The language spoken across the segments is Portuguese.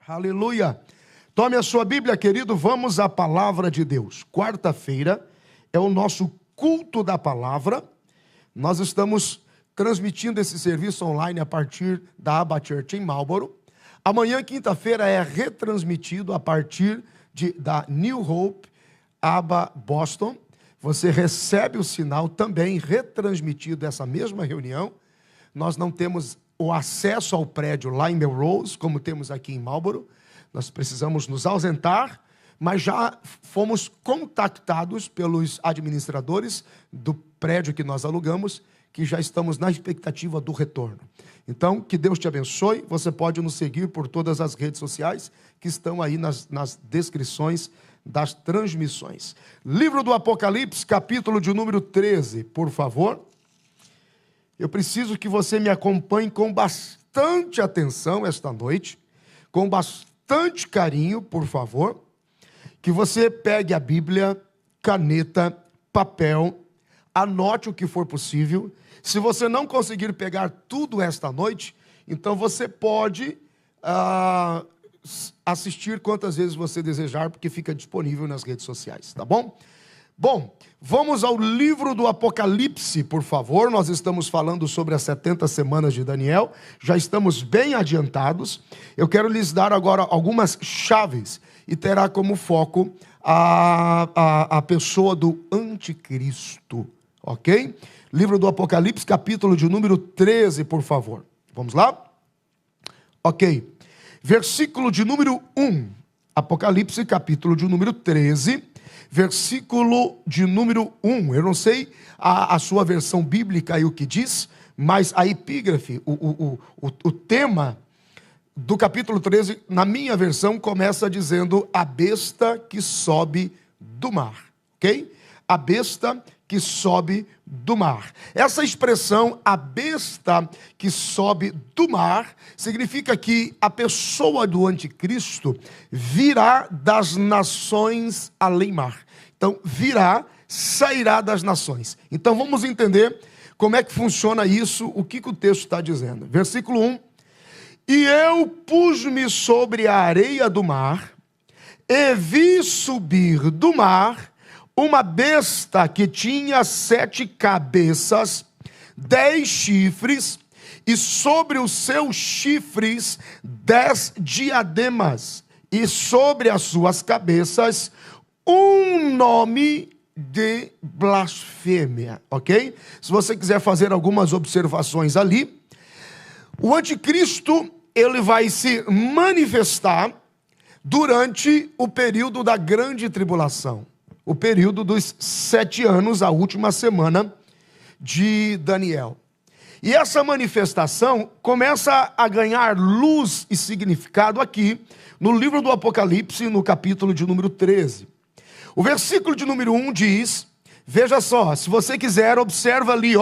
Aleluia! Tome a sua Bíblia, querido, vamos à palavra de Deus. Quarta-feira é o nosso culto da palavra. Nós estamos transmitindo esse serviço online a partir da Aba Church em Marlboro. Amanhã, quinta-feira, é retransmitido a partir da New Hope, Aba Boston. Você recebe o sinal também retransmitido essa mesma reunião. Nós não temos o acesso ao prédio lá em Melrose, como temos aqui em Marlboro. Nós precisamos nos ausentar, mas já fomos contactados pelos administradores do prédio que nós alugamos, que já estamos na expectativa do retorno. Então, que Deus te abençoe. Você pode nos seguir por todas as redes sociais que estão aí nas descrições das transmissões. Livro do Apocalipse, capítulo de número 13, por favor. Eu preciso que você me acompanhe com bastante atenção esta noite, com bastante carinho, por favor. Que você pegue a Bíblia, caneta, papel, anote o que for possível. Se você não conseguir pegar tudo esta noite, então você pode assistir quantas vezes você desejar, porque fica disponível nas redes sociais, tá bom? Bom, vamos ao livro do Apocalipse, por favor. Nós estamos falando sobre as 70 semanas de Daniel, já estamos bem adiantados. Eu quero lhes dar agora algumas chaves e terá como foco a pessoa do anticristo, ok? Livro do Apocalipse, capítulo de número 13, por favor. Vamos lá? Ok. Versículo de número 1. Apocalipse, capítulo de número 13, versículo de número 1. Eu não sei a sua versão bíblica aí o que diz, mas a epígrafe, o tema do capítulo 13, na minha versão, começa dizendo a besta que sobe do mar. Ok? A besta que sobe do mar. Essa expressão, a besta que sobe do mar, significa que a pessoa do anticristo virá das nações além mar. Então, virá, sairá das nações. Então, vamos entender como é que funciona isso, o que o texto está dizendo. Versículo 1. E eu pus-me sobre a areia do mar, e vi subir do mar uma besta que tinha 7 cabeças, 10 chifres, e sobre os seus chifres 10 diademas, e sobre as suas cabeças um nome de blasfêmia, ok? Se você quiser fazer algumas observações ali, o anticristo, ele vai se manifestar durante o período da grande tribulação. O período dos 7 anos, a última semana de Daniel. E essa manifestação começa a ganhar luz e significado aqui no livro do Apocalipse, no capítulo de número 13. O versículo de número 1 diz, veja só, se você quiser, observa ali,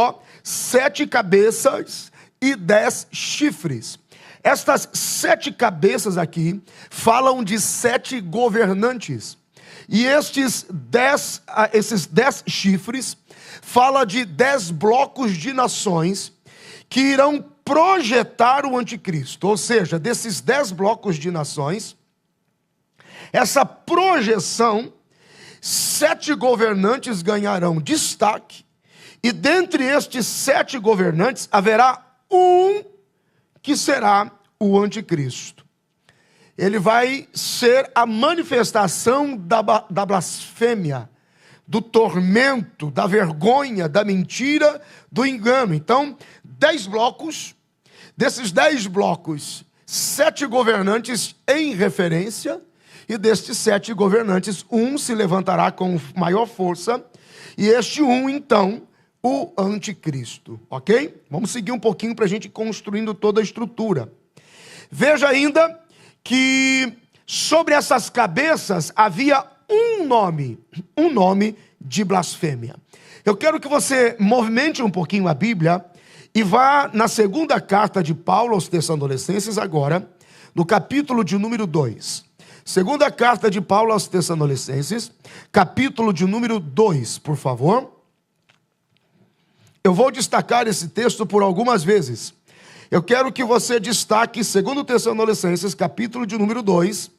7 cabeças e 10 chifres. Estas 7 cabeças aqui falam de 7 governantes. E esses 10 chifres fala de 10 blocos de nações que irão projetar o anticristo. Ou seja, desses 10 blocos de nações, essa projeção, 7 governantes ganharão destaque. E dentre estes 7 governantes haverá um que será o anticristo. Ele vai ser a manifestação da blasfêmia, do tormento, da vergonha, da mentira, do engano. Então, 10 blocos, desses 10 blocos, 7 governantes em referência, e destes 7 governantes, um se levantará com maior força, e este um, então, o anticristo, ok? Vamos seguir um pouquinho para a gente ir construindo toda a estrutura. Veja ainda que sobre essas cabeças havia um nome de blasfêmia. Eu quero que você movimente um pouquinho a Bíblia e vá na segunda carta de Paulo aos Tessalonicenses agora, no capítulo de número 2. Segunda carta de Paulo aos Tessalonicenses, capítulo de número 2, por favor. Eu vou destacar esse texto por algumas vezes. Eu quero que você destaque 2 Tessalonicenses, capítulo de número 2,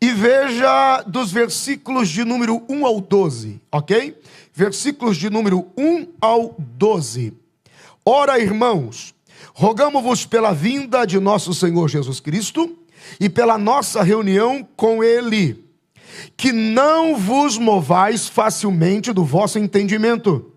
e veja dos versículos de número 1 ao 12, ok? Versículos de número 1 ao 12. Ora, irmãos, rogamo-vos pela vinda de nosso Senhor Jesus Cristo e pela nossa reunião com Ele, que não vos movais facilmente do vosso entendimento,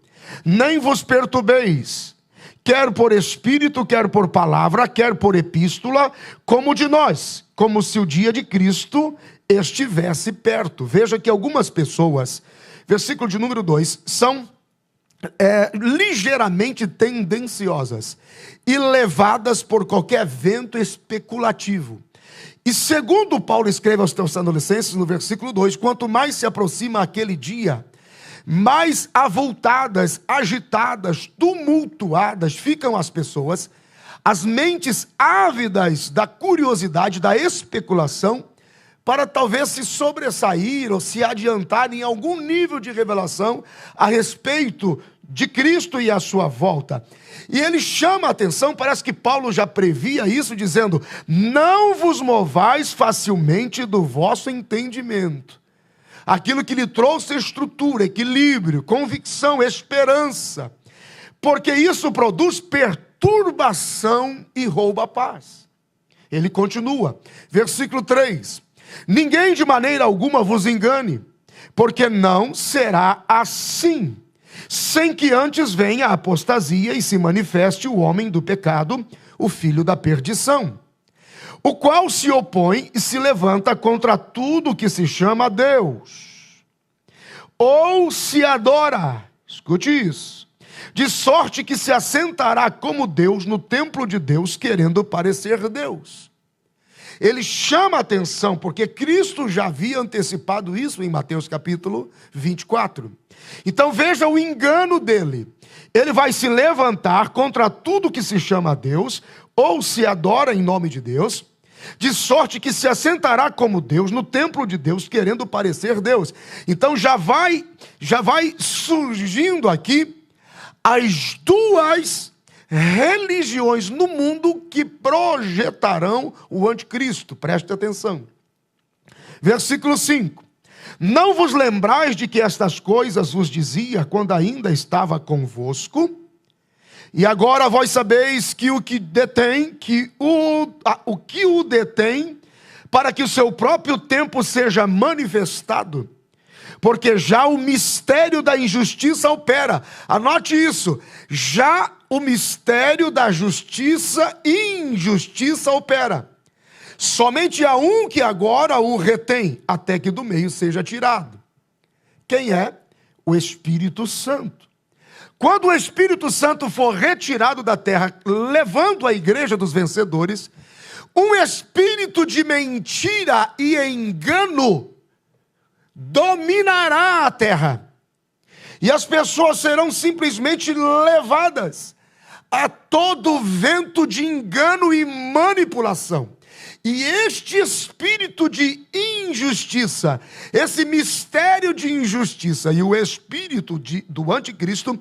nem vos perturbeis, quer por espírito, quer por palavra, quer por epístola, como de nós, como se o dia de Cristo estivesse perto. Veja que algumas pessoas, versículo de número 2, são ligeiramente tendenciosas e levadas por qualquer vento especulativo. E segundo Paulo escreve aos Tessalonicenses, no versículo 2, quanto mais se aproxima aquele dia, mais avultadas, agitadas, tumultuadas ficam as pessoas, as mentes ávidas da curiosidade, da especulação, para talvez se sobressair ou se adiantar em algum nível de revelação a respeito de Cristo e a sua volta. E ele chama a atenção, parece que Paulo já previa isso, dizendo: não vos movais facilmente do vosso entendimento. Aquilo que lhe trouxe estrutura, equilíbrio, convicção, esperança, porque isso produz perturbação e rouba a paz. Ele continua, versículo 3: ninguém de maneira alguma vos engane, porque não será assim, sem que antes venha a apostasia e se manifeste o homem do pecado, o filho da perdição, o qual se opõe e se levanta contra tudo que se chama Deus, ou se adora, escute isso, de sorte que se assentará como Deus no templo de Deus, querendo parecer Deus. Ele chama a atenção, porque Cristo já havia antecipado isso em Mateus capítulo 24. Então veja o engano dele. Ele vai se levantar contra tudo que se chama Deus, ou se adora em nome de Deus, de sorte que se assentará como Deus no templo de Deus, querendo parecer Deus. Então já vai surgindo aqui as duas religiões no mundo que projetarão o anticristo. Preste atenção. Versículo 5. Não vos lembrais de que estas coisas vos dizia quando ainda estava convosco? E agora vós sabeis que o que o detém, para que o seu próprio tempo seja manifestado, porque já o mistério da injustiça opera. Anote isso, já o mistério da justiça e injustiça opera. Somente há um que agora o retém, até que do meio seja tirado. Quem é? O Espírito Santo. Quando o Espírito Santo for retirado da terra, levando a igreja dos vencedores, um espírito de mentira e engano dominará a terra. E as pessoas serão simplesmente levadas a todo vento de engano e manipulação. E este espírito de injustiça, esse mistério de injustiça e o espírito do anticristo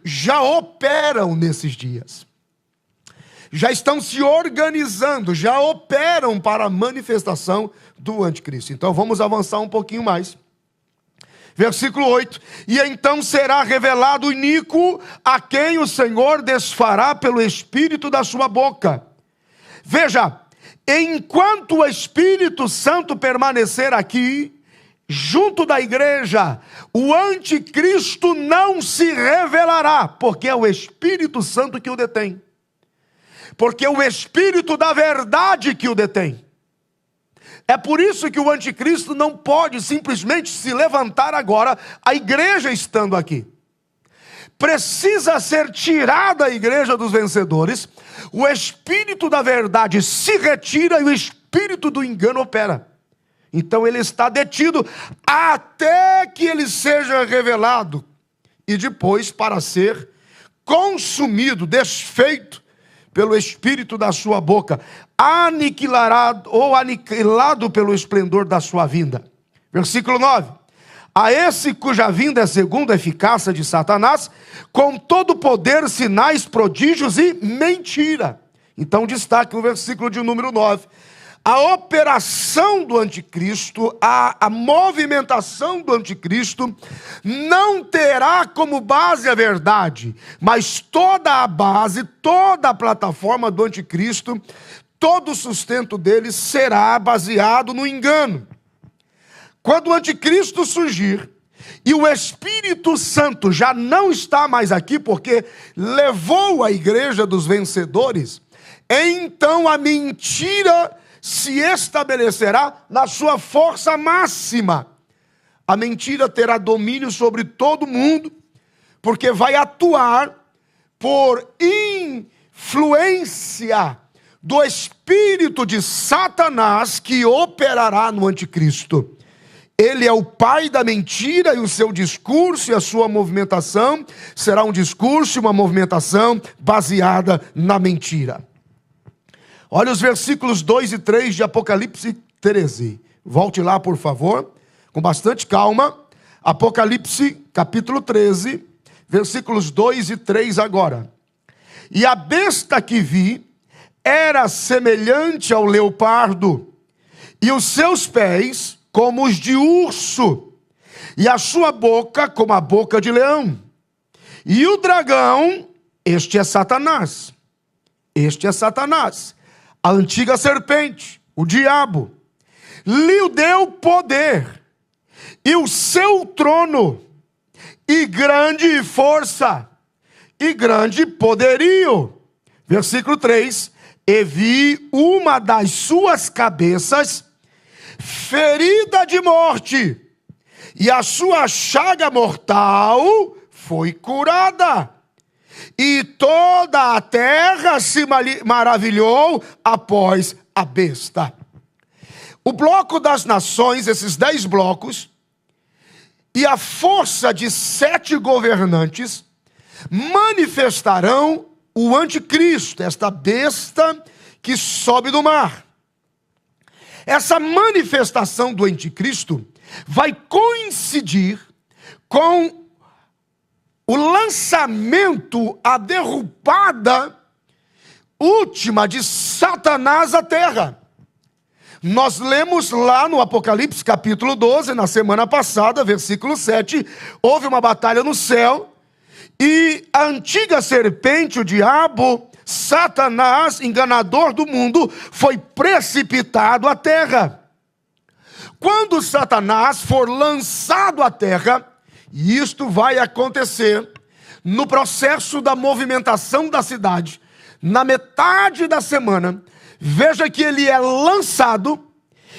já operam nesses dias. Já estão se organizando, já operam para a manifestação do anticristo. Então vamos avançar um pouquinho mais. Versículo 8. E então será revelado o iníquo, a quem o Senhor desfará pelo espírito da sua boca. Veja, enquanto o Espírito Santo permanecer aqui, junto da igreja, o anticristo não se revelará, porque é o Espírito Santo que o detém. Porque é o Espírito da verdade que o detém. É por isso que o anticristo não pode simplesmente se levantar agora, a igreja estando aqui. Precisa ser tirada a igreja dos vencedores, o espírito da verdade se retira e o espírito do engano opera. Então ele está detido até que ele seja revelado e depois para ser consumido, desfeito pelo espírito da sua boca, aniquilado pelo esplendor da sua vinda. Versículo 9. a esse cuja vinda é segundo a eficácia de Satanás, com todo poder, sinais, prodígios e mentira. Então destaque o versículo de número 9. A operação do anticristo, a movimentação do anticristo, não terá como base a verdade, mas toda a base, toda a plataforma do anticristo, todo o sustento dele será baseado no engano. Quando o anticristo surgir, e o Espírito Santo já não está mais aqui, porque levou a igreja dos vencedores, então a mentira se estabelecerá na sua força máxima. A mentira terá domínio sobre todo mundo, porque vai atuar por influência do espírito de Satanás que operará no anticristo. Ele é o pai da mentira, e o seu discurso e a sua movimentação será um discurso e uma movimentação baseada na mentira. Olha os versículos 2 e 3 de Apocalipse 13. Volte lá, por favor, com bastante calma. Apocalipse, capítulo 13, versículos 2 e 3 agora. E a besta que vi era semelhante ao leopardo, e os seus pés como os de urso, e a sua boca como a boca de leão. E o dragão, este é Satanás. Este é Satanás, a antiga serpente, o diabo. Lhe deu poder, e o seu trono, e grande força, e grande poderio. Versículo 3. E vi uma das suas cabeças ferida de morte, e a sua chaga mortal foi curada. E toda a terra se maravilhou após a besta. O bloco das nações, esses 10 blocos, e a força de 7 governantes manifestarão o anticristo, esta besta que sobe do mar. Essa manifestação do anticristo vai coincidir com o lançamento, a derrubada última de Satanás à terra. Nós lemos lá no Apocalipse capítulo 12, na semana passada, versículo 7, houve uma batalha no céu, e a antiga serpente, o diabo, Satanás, enganador do mundo, foi precipitado à terra. Quando Satanás for lançado à terra, e isto vai acontecer no processo da movimentação da cidade, na metade da semana, veja que ele é lançado,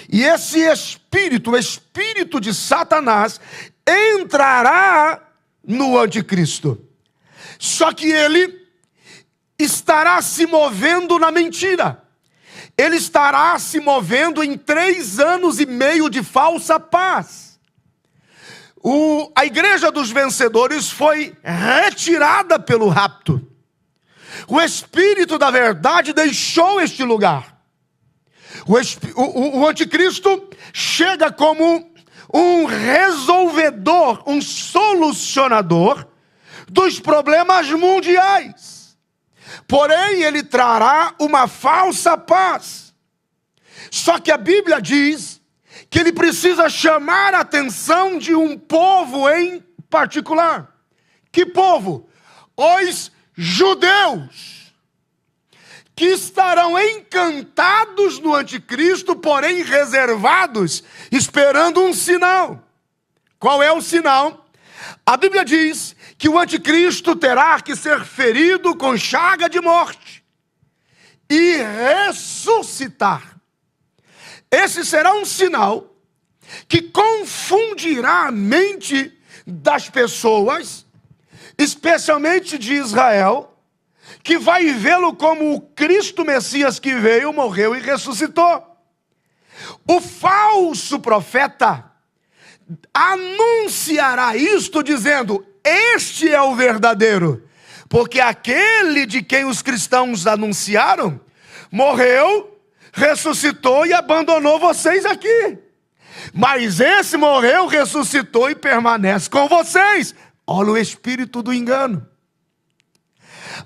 e esse espírito, o espírito de Satanás, entrará no anticristo. Só que ele estará se movendo na mentira. Ele estará se movendo em 3 anos e meio de falsa paz. A igreja dos vencedores foi retirada pelo rapto. O espírito da verdade deixou este lugar. O anticristo chega como um resolvedor, um solucionador dos problemas mundiais. Porém, ele trará uma falsa paz. Só que a Bíblia diz que ele precisa chamar a atenção de um povo em particular. Que povo? Os judeus, que estarão encantados no anticristo, porém reservados, esperando um sinal. Qual é o sinal? A Bíblia diz que o anticristo terá que ser ferido com chaga de morte e ressuscitar. Esse será um sinal que confundirá a mente das pessoas, especialmente de Israel, que vai vê-lo como o Cristo Messias que veio, morreu e ressuscitou. O falso profeta anunciará isto dizendo: este é o verdadeiro, porque aquele de quem os cristãos anunciaram, morreu, ressuscitou e abandonou vocês aqui. Mas esse morreu, ressuscitou e permanece com vocês. Olha o espírito do engano.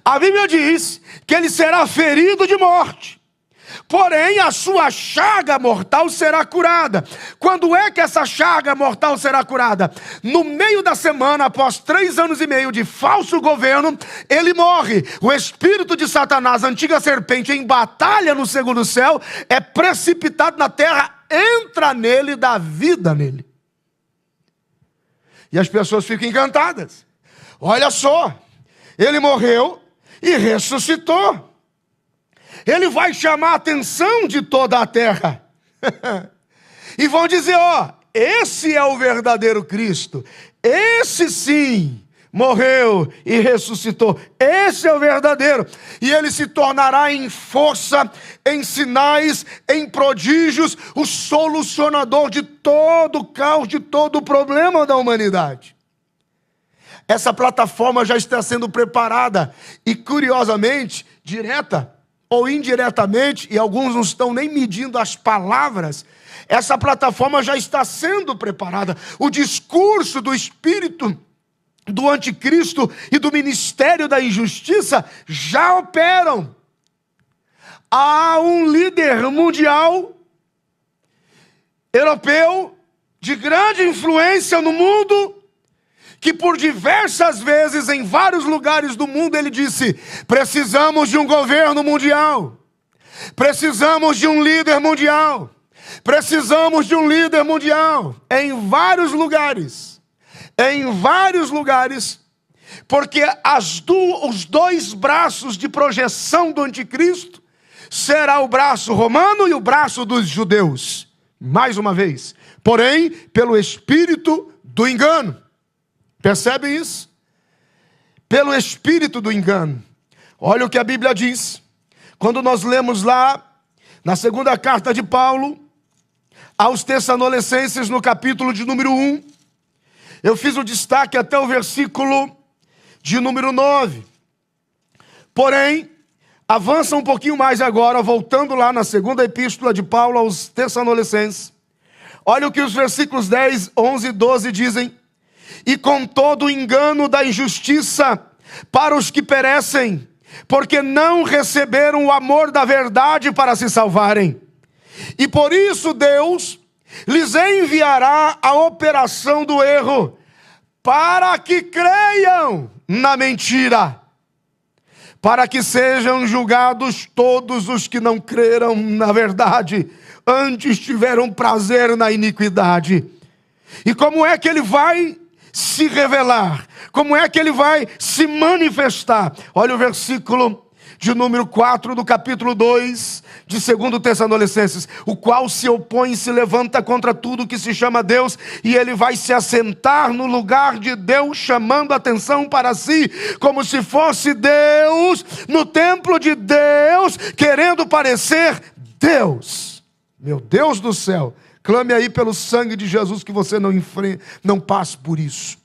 A Bíblia diz que ele será ferido de morte, porém a sua chaga mortal será curada. Quando é que essa chaga mortal será curada? No meio da semana, após 3 anos e meio de falso governo, ele morre. O espírito de Satanás, a antiga serpente, em batalha no segundo céu, é precipitado na terra, entra nele e dá vida nele. E as pessoas ficam encantadas. Olha só, ele morreu e ressuscitou. Ele vai chamar a atenção de toda a terra. E vão dizer, ó, esse é o verdadeiro Cristo. Esse sim morreu e ressuscitou. Esse é o verdadeiro. E ele se tornará em força, em sinais, em prodígios, o solucionador de todo o caos, de todo o problema da humanidade. Essa plataforma já está sendo preparada e, curiosamente, direta ou indiretamente, e alguns não estão nem medindo as palavras, essa plataforma já está sendo preparada. O discurso do espírito do anticristo e do ministério da injustiça já operam. Há um líder mundial, europeu, de grande influência no mundo, que por diversas vezes, em vários lugares do mundo, ele disse, precisamos de um governo mundial, precisamos de um líder mundial, precisamos de um líder mundial, em vários lugares, porque os 2 braços de projeção do anticristo, será o braço romano e o braço dos judeus, mais uma vez, porém, pelo espírito do engano. Percebem isso? Pelo espírito do engano. Olha o que a Bíblia diz. Quando nós lemos lá, na segunda carta de Paulo, aos Tessalonicenses, no capítulo de número 1, eu fiz o destaque até o versículo de número 9. Porém, avança um pouquinho mais agora, voltando lá na segunda epístola de Paulo aos Tessalonicenses. Olha o que os versículos 10, 11 e 12 dizem. E com todo o engano da injustiça para os que perecem, porque não receberam o amor da verdade para se salvarem. E por isso Deus lhes enviará a operação do erro, para que creiam na mentira, para que sejam julgados todos os que não creram na verdade, antes tiveram prazer na iniquidade. E como é que ele vai se revelar? Como é que ele vai se manifestar? Olha o versículo de número 4 do capítulo 2 de 2 Tessalonicenses. O qual se opõe e se levanta contra tudo que se chama Deus, e ele vai se assentar no lugar de Deus, chamando a atenção para si, como se fosse Deus, no templo de Deus, querendo parecer Deus. Meu Deus do céu! Clame aí pelo sangue de Jesus que você não passe por isso.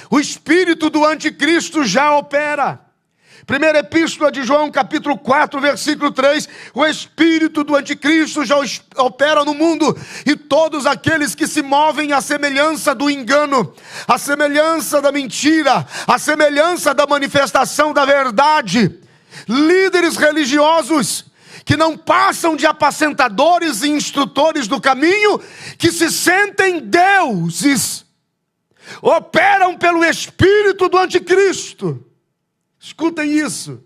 O espírito do anticristo já opera. Primeira epístola de João, capítulo 4, versículo 3. O espírito do anticristo já opera no mundo. E todos aqueles que se movem à semelhança do engano, à semelhança da mentira, à semelhança da manifestação da verdade. Líderes religiosos que não passam de apacentadores e instrutores do caminho, que se sentem deuses, operam pelo espírito do anticristo. Escutem isso.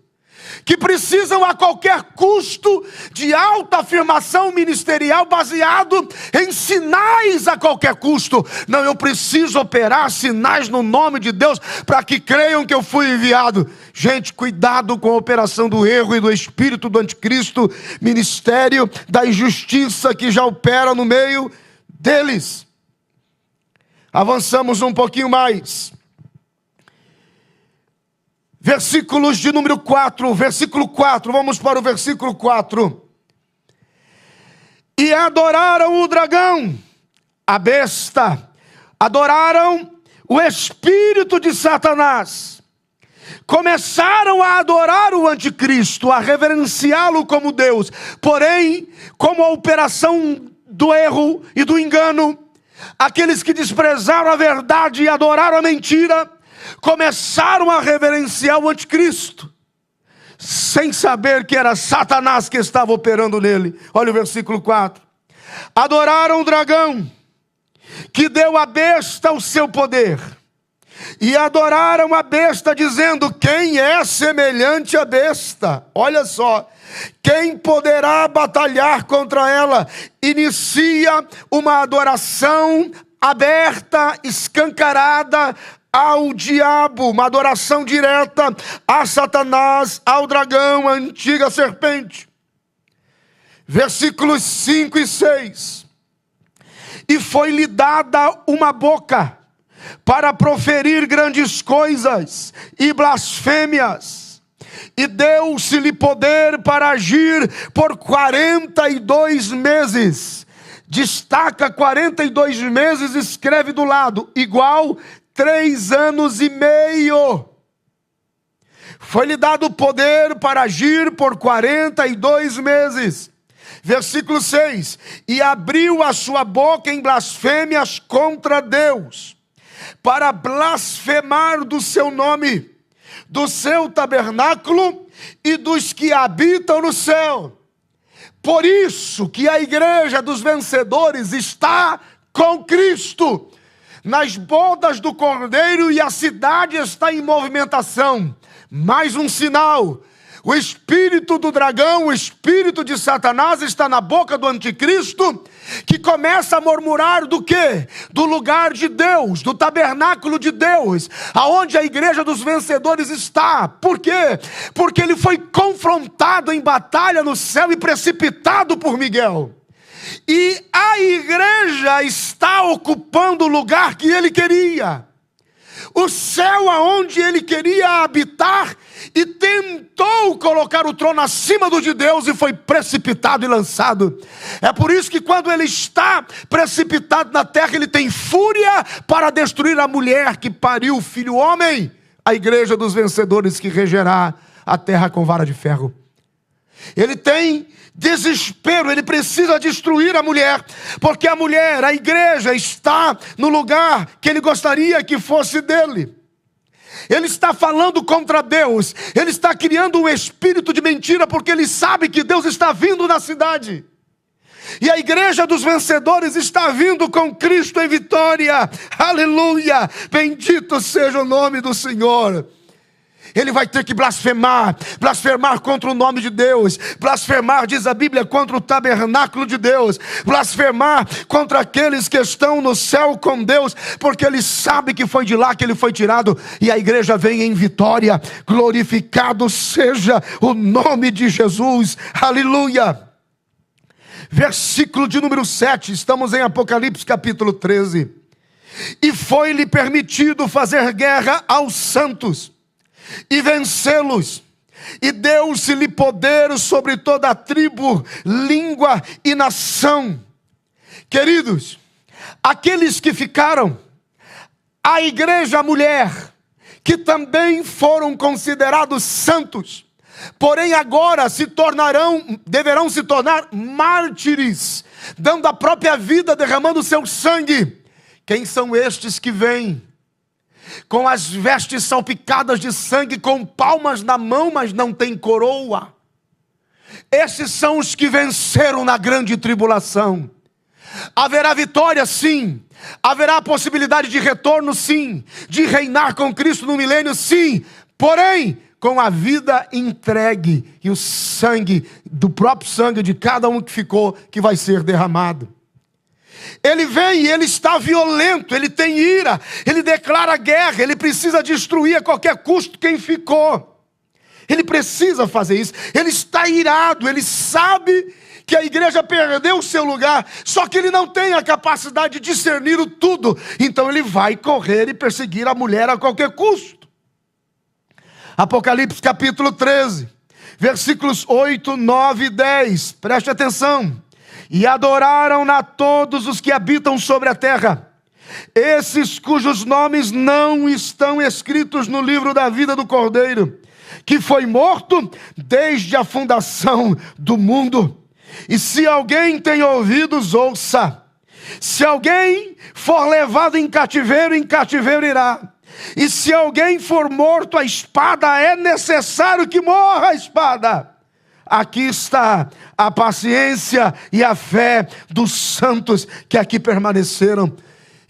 Que precisam a qualquer custo de alta afirmação ministerial baseado em sinais a qualquer custo. Não, eu preciso operar sinais no nome de Deus para que creiam que eu fui enviado. Gente, cuidado com a operação do erro e do espírito do anticristo, ministério da injustiça que já opera no meio deles. Avançamos um pouquinho mais. Versículos de número 4, versículo 4, vamos para o versículo 4. E adoraram o dragão, a besta, adoraram o espírito de Satanás. Começaram a adorar o anticristo, a reverenciá-lo como Deus. Porém, como a operação do erro e do engano, aqueles que desprezaram a verdade e adoraram a mentira, começaram a reverenciar o anticristo, sem saber que era Satanás que estava operando nele. Olha o versículo 4. Adoraram o dragão, que deu à besta o seu poder, e adoraram a besta, dizendo: quem é semelhante à besta? Olha só, quem poderá batalhar contra ela? Inicia uma adoração aberta, escancarada ao diabo, uma adoração direta a Satanás, ao dragão, a antiga serpente. Versículos 5 e 6. E foi-lhe dada uma boca para proferir grandes coisas e blasfêmias, e deu-se-lhe poder para agir por 42 meses. Destaca 42 meses, escreve do lado, igual 3 anos e meio. Foi-lhe dado poder para agir por 42 meses. Versículo 6. E abriu a sua boca em blasfêmias contra Deus, para blasfemar do seu nome, do seu tabernáculo e dos que habitam no céu. Por isso que a igreja dos vencedores está com Cristo nas bodas do Cordeiro, e a cidade está em movimentação. Mais um sinal: o espírito do dragão, o espírito de Satanás está na boca do anticristo, que começa a murmurar do quê? Do lugar de Deus, do tabernáculo de Deus, aonde a igreja dos vencedores está. Por quê? Porque ele foi confrontado em batalha no céu e precipitado por Miguel. E a igreja está ocupando o lugar que ele queria, o céu aonde ele queria habitar, e tentou colocar o trono acima do de Deus e foi precipitado e lançado. É por isso que quando ele está precipitado na terra, ele tem fúria para destruir a mulher que pariu o filho homem, a igreja dos vencedores que regerá a terra com vara de ferro. Ele tem desespero, ele precisa destruir a mulher, porque a mulher, a igreja, está no lugar que ele gostaria que fosse dele. Ele está falando contra Deus, ele está criando um espírito de mentira, porque ele sabe que Deus está vindo na cidade. E a igreja dos vencedores está vindo com Cristo em vitória. Aleluia! Bendito seja o nome do Senhor. Ele vai ter que blasfemar contra o nome de Deus, blasfemar, diz a Bíblia, contra o tabernáculo de Deus, blasfemar contra aqueles que estão no céu com Deus, porque ele sabe que foi de lá que ele foi tirado, e a igreja vem em vitória. Glorificado seja o nome de Jesus, aleluia. Versículo de número 7, estamos em Apocalipse capítulo 13. E foi-lhe permitido fazer guerra aos santos e vencê-los, e deu-se-lhe poder sobre toda a tribo, língua e nação. Queridos, aqueles que ficaram, a igreja mulher, que também foram considerados santos, porém agora deverão se tornar mártires, dando a própria vida, derramando o seu sangue. Quem são estes que vêm com as vestes salpicadas de sangue, com palmas na mão, mas não tem coroa? Esses são os que venceram na grande tribulação. Haverá vitória, sim. Haverá possibilidade de retorno, sim. De reinar com Cristo no milênio, sim. Porém, com a vida entregue e o sangue, do próprio sangue de cada um que ficou, que vai ser derramado. Ele vem e ele está violento, ele tem ira, ele declara guerra, ele precisa destruir a qualquer custo quem ficou. Ele precisa fazer isso, ele está irado, ele sabe que a igreja perdeu o seu lugar, só que ele não tem a capacidade de discernir o tudo, então ele vai correr e perseguir a mulher a qualquer custo. Apocalipse capítulo 13, versículos 8, 9 e 10, preste atenção. E adoraram-na todos os que habitam sobre a terra, esses cujos nomes não estão escritos no livro da vida do Cordeiro, que foi morto desde a fundação do mundo. E se alguém tem ouvidos, ouça. Se alguém for levado em cativeiro irá. E se alguém for morto à espada, é necessário que morra a espada. Aqui está a paciência e a fé dos santos que aqui permaneceram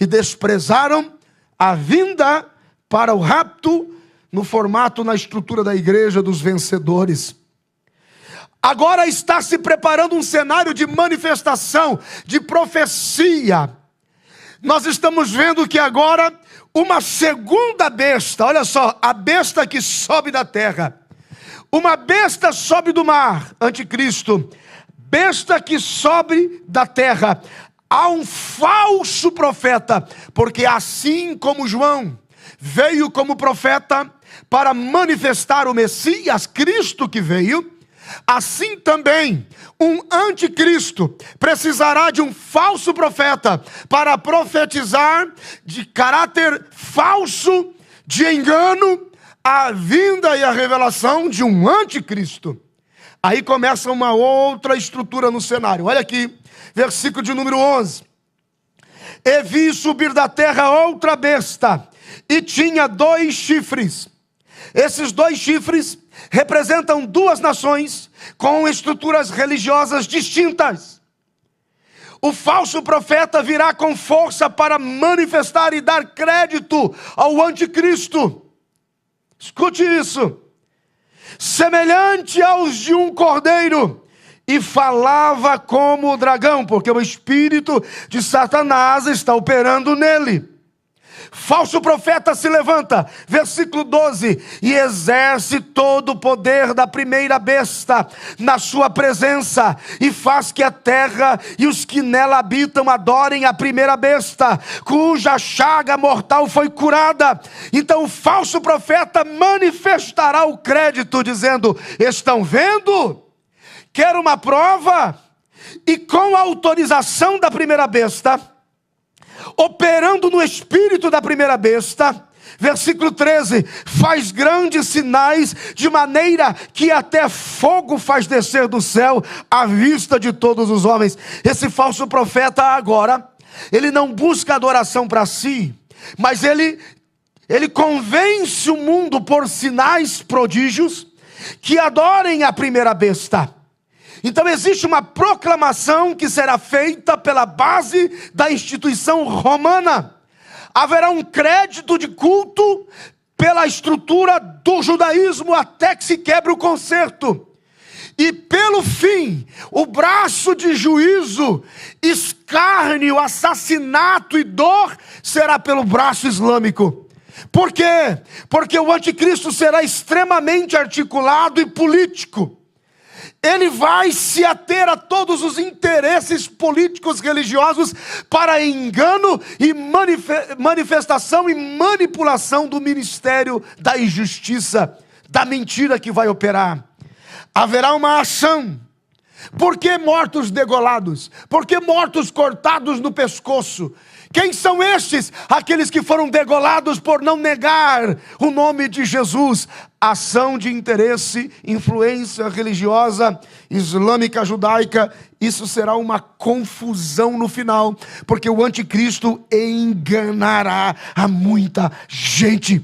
e desprezaram a vinda para o rapto no formato, na estrutura da igreja dos vencedores. Agora está se preparando um cenário de manifestação, de profecia. Nós estamos vendo que agora uma segunda besta, olha só, a besta que sobe da terra. Uma besta sobe do mar, anticristo. Besta que sobe da terra. Há um falso profeta, porque assim como João veio como profeta para manifestar o Messias, Cristo que veio, assim também um anticristo precisará de um falso profeta para profetizar de caráter falso, de engano, a vinda e a revelação de um anticristo. Aí começa uma outra estrutura no cenário. Olha aqui, versículo de número 11. E vi subir da terra outra besta, e tinha 2 chifres. Esses 2 chifres representam 2 nações com estruturas religiosas distintas. O falso profeta virá com força para manifestar e dar crédito ao anticristo. Escute isso. Semelhante aos de um cordeiro, e falava como o dragão, porque o espírito de Satanás está operando nele. Falso profeta se levanta, versículo 12, e exerce todo o poder da primeira besta na sua presença, e faz que a terra e os que nela habitam adorem a primeira besta, cuja chaga mortal foi curada. Então o falso profeta manifestará o crédito, dizendo: estão vendo? Quero uma prova. E com a autorização da primeira besta, operando no espírito da primeira besta, versículo 13, faz grandes sinais, de maneira que até fogo faz descer do céu à vista de todos os homens. Esse falso profeta agora, ele não busca adoração para si, mas ele convence o mundo por sinais, prodígios, que adorem a primeira besta. Então existe uma proclamação que será feita pela base da instituição romana. Haverá um crédito de culto pela estrutura do judaísmo até que se quebre o concerto. E pelo fim, o braço de juízo, escárnio, assassinato e dor será pelo braço islâmico. Por quê? Porque o anticristo será extremamente articulado e político. Ele vai se ater a todos os interesses políticos religiosos para engano e manifestação e manipulação do ministério da injustiça, da mentira que vai operar. Haverá uma ação. Por que mortos degolados? Por que mortos cortados no pescoço? Quem são estes? Aqueles que foram degolados por não negar o nome de Jesus. Ação de interesse, influência religiosa, islâmica, judaica. Isso será uma confusão no final, porque o anticristo enganará a muita gente.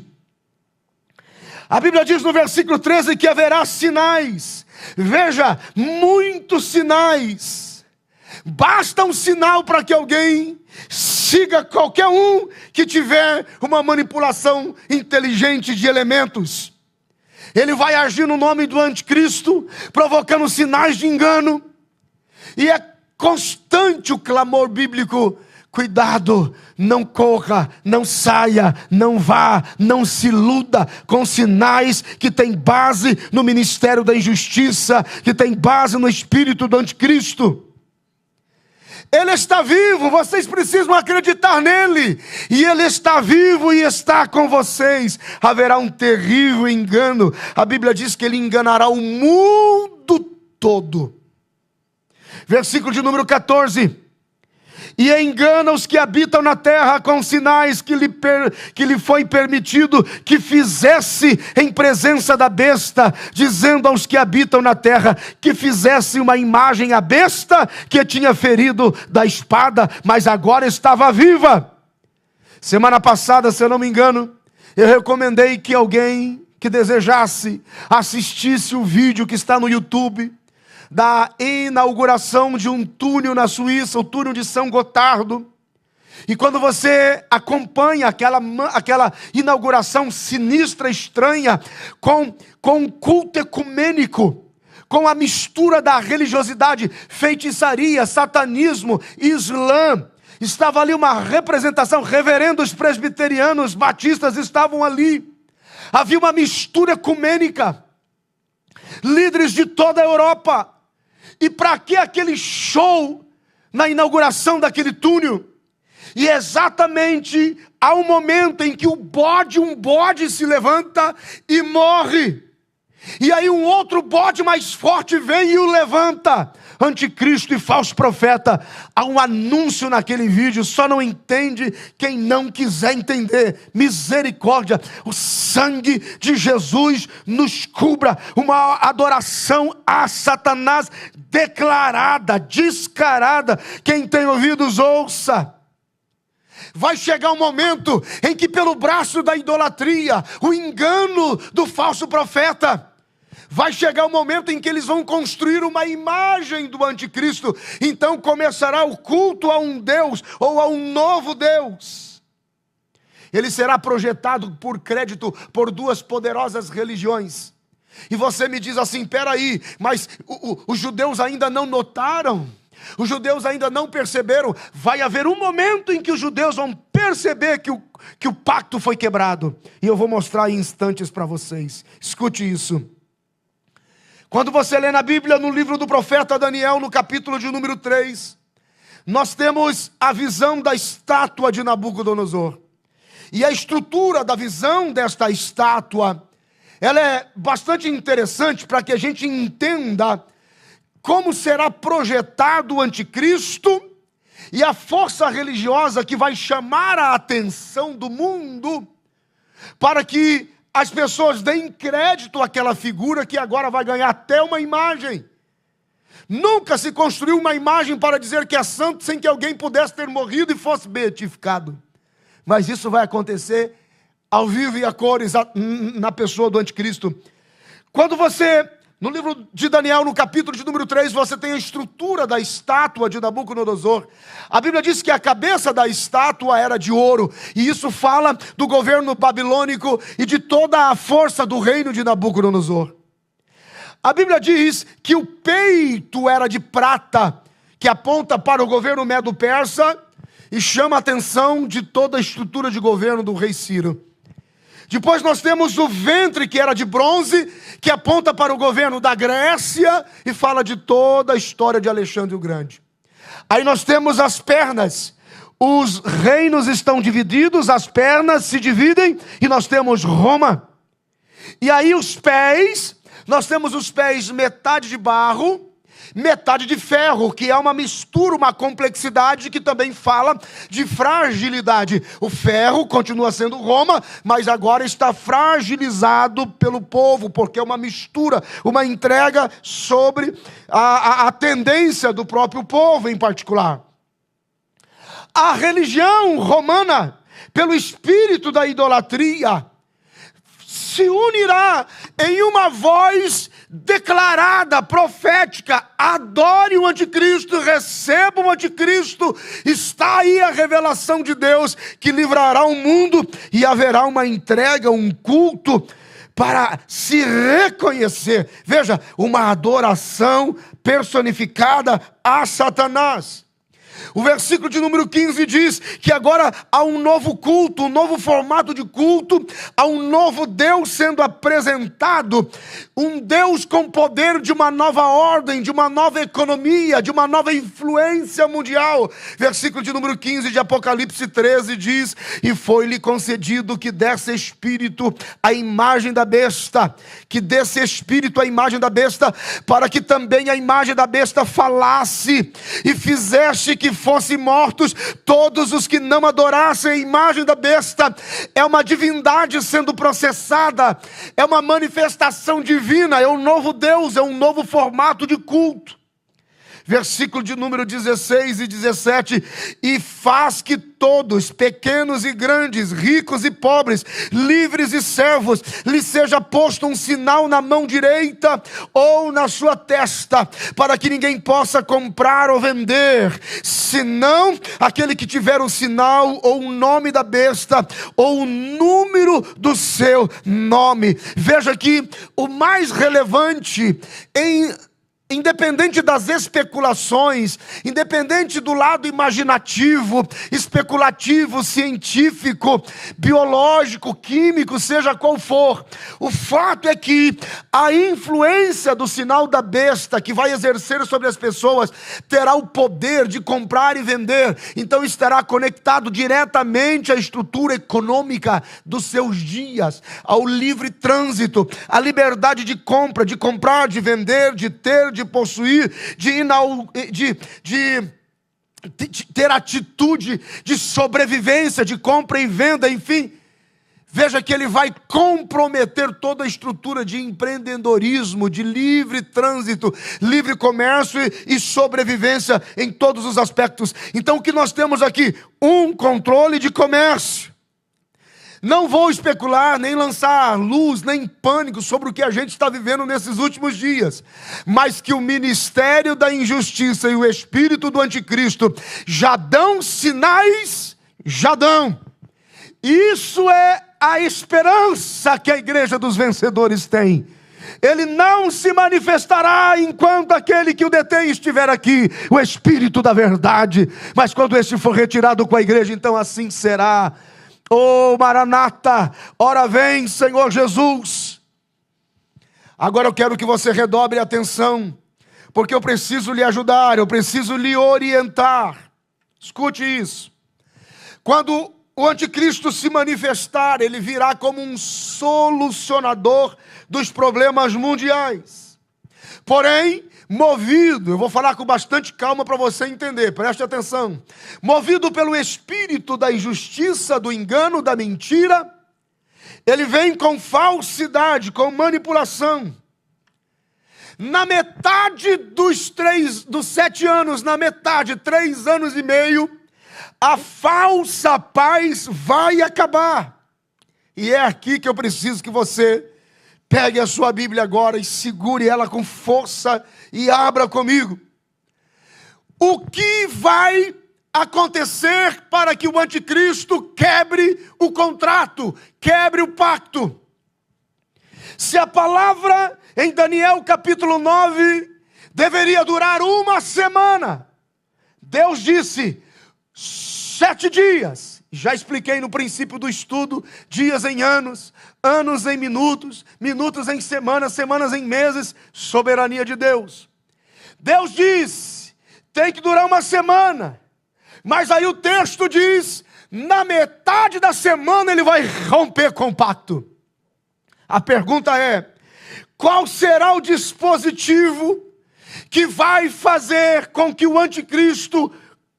A Bíblia diz no versículo 13 que haverá sinais. Veja, muitos sinais. Basta um sinal para que alguém siga qualquer um que tiver uma manipulação inteligente de elementos. Ele vai agir no nome do anticristo, provocando sinais de engano. E é constante o clamor bíblico: cuidado, não corra, não saia, não vá, não se iluda com sinais que têm base no ministério da injustiça, que tem base no espírito do anticristo. Ele está vivo, vocês precisam acreditar nele. E ele está vivo e está com vocês. Haverá um terrível engano. A Bíblia diz que ele enganará o mundo todo. Versículo de número 14. e engana os que habitam na terra com sinais que lhe foi permitido que fizesse em presença da besta, dizendo aos que habitam na terra que fizesse uma imagem à besta que tinha ferido da espada, mas agora estava viva. Semana passada, se eu não me engano, eu recomendei que alguém que desejasse assistisse o vídeo que está no YouTube da inauguração de um túnel na Suíça, o túnel de São Gotardo. E quando você acompanha aquela inauguração sinistra, estranha, com um culto ecumênico, com a mistura da religiosidade, feitiçaria, satanismo, islã, estava ali uma representação, reverendos presbiterianos, batistas estavam ali, havia uma mistura ecumênica, líderes de toda a Europa. E para que aquele show na inauguração daquele túnel? E exatamente há um momento em que um bode se levanta e morre. E aí um outro bode mais forte vem e o levanta. Anticristo e falso profeta. Há um anúncio naquele vídeo, só não entende quem não quiser entender. Misericórdia, o sangue de Jesus nos cubra. Uma adoração a Satanás declarada, descarada. Quem tem ouvidos, ouça. Vai chegar um momento em que pelo braço da idolatria, o engano do falso profeta, vai chegar um momento em que eles vão construir uma imagem do anticristo. Então começará o culto a um Deus ou a um novo Deus. Ele será projetado por crédito por duas poderosas religiões. E você me diz assim, peraí, mas os judeus ainda não notaram? Os judeus ainda não perceberam? Vai haver um momento em que os judeus vão perceber que o pacto foi quebrado. E eu vou mostrar em instantes para vocês. Escute isso. Quando você lê na Bíblia, no livro do profeta Daniel, no capítulo de número 3, nós temos a visão da estátua de Nabucodonosor. E a estrutura da visão desta estátua, ela é bastante interessante para que a gente entenda como será projetado o anticristo e a força religiosa que vai chamar a atenção do mundo para que as pessoas deem crédito àquela figura que agora vai ganhar até uma imagem. Nunca se construiu uma imagem para dizer que é santo sem que alguém pudesse ter morrido e fosse beatificado. Mas isso vai acontecer ao vivo e a cores na pessoa do anticristo. Quando você, no livro de Daniel, no capítulo de número 3, você tem a estrutura da estátua de Nabucodonosor. A Bíblia diz que a cabeça da estátua era de ouro. E isso fala do governo babilônico e de toda a força do reino de Nabucodonosor. A Bíblia diz que o peito era de prata, que aponta para o governo medo-persa e chama a atenção de toda a estrutura de governo do rei Ciro. Depois nós temos o ventre, que era de bronze, que aponta para o governo da Grécia e fala de toda a história de Alexandre o Grande. Aí nós temos as pernas. Os reinos estão divididos, as pernas se dividem e nós temos Roma. E aí os pés, nós temos os pés metade de barro, metade de ferro, que é uma mistura, uma complexidade que também fala de fragilidade. O ferro continua sendo Roma, mas agora está fragilizado pelo povo, porque é uma mistura, uma entrega sobre a tendência do próprio povo em particular. A religião romana, pelo espírito da idolatria, se unirá em uma voz declarada, profética: adore o anticristo, receba o anticristo. Está aí a revelação de Deus que livrará o mundo e haverá uma entrega, um culto para se reconhecer. Veja, uma adoração personificada a Satanás. O versículo de número 15 diz que agora há um novo culto, um novo formato de culto, há um novo Deus sendo apresentado, um Deus com poder de uma nova ordem, de uma nova economia, de uma nova influência mundial. Versículo de número 15 de Apocalipse 13 diz: e foi-lhe concedido que desse espírito à imagem da besta, que desse espírito à imagem da besta, para que também a imagem da besta falasse e fizesse que fossem mortos todos os que não adorassem a imagem da besta. É uma divindade sendo processada, é uma manifestação divina, é um novo Deus, é um novo formato de culto. Versículo de número 16 e 17: e faz que todos, pequenos e grandes, ricos e pobres, livres e servos, lhe seja posto um sinal na mão direita ou na sua testa, para que ninguém possa comprar ou vender, senão aquele que tiver o sinal ou o nome da besta ou o número do seu nome. Veja que o mais relevante independente das especulações, independente do lado imaginativo, especulativo, científico, biológico, químico, seja qual for, o fato é que a influência do sinal da besta que vai exercer sobre as pessoas terá o poder de comprar e vender, então estará conectado diretamente à estrutura econômica dos seus dias, ao livre trânsito, à liberdade de compra, de comprar, de vender, de ter, de possuir, de ter atitude de sobrevivência, de compra e venda, enfim. Veja que ele vai comprometer toda a estrutura de empreendedorismo, de livre trânsito, livre comércio e sobrevivência em todos os aspectos. Então o que nós temos aqui? Um controle de comércio. Não vou especular, nem lançar luz, nem pânico sobre o que a gente está vivendo nesses últimos dias, mas que o ministério da injustiça e o espírito do anticristo já dão sinais, já dão. Isso é a esperança que a igreja dos vencedores tem. Ele não se manifestará enquanto aquele que o detém estiver aqui, o espírito da verdade, mas quando este for retirado com a igreja, então assim será. Oh, Maranata, ora vem, Senhor Jesus. Agora eu quero que você redobre a atenção, porque eu preciso lhe ajudar, eu preciso lhe orientar. Escute isso. Quando o anticristo se manifestar, ele virá como um solucionador dos problemas mundiais. Porém, movido, eu vou falar com bastante calma para você entender, preste atenção. Movido pelo espírito da injustiça, do engano, da mentira, ele vem com falsidade, com manipulação. Na metade dos 7 anos, na metade, 3 anos e meio, a falsa paz vai acabar. E é aqui que eu preciso que você pegue a sua Bíblia agora e segure ela com força e abra comigo. O que vai acontecer para que o anticristo quebre o contrato, quebre o pacto? Se a palavra em Daniel capítulo 9 deveria durar 1 semana, Deus disse 7 dias. Já expliquei no princípio do estudo, dias em anos, anos em minutos, minutos em semanas, semanas em meses, soberania de Deus. Deus diz, tem que durar 1 semana, mas aí o texto diz, na metade da semana ele vai romper com o pacto. A pergunta é, qual será o dispositivo que vai fazer com que o anticristo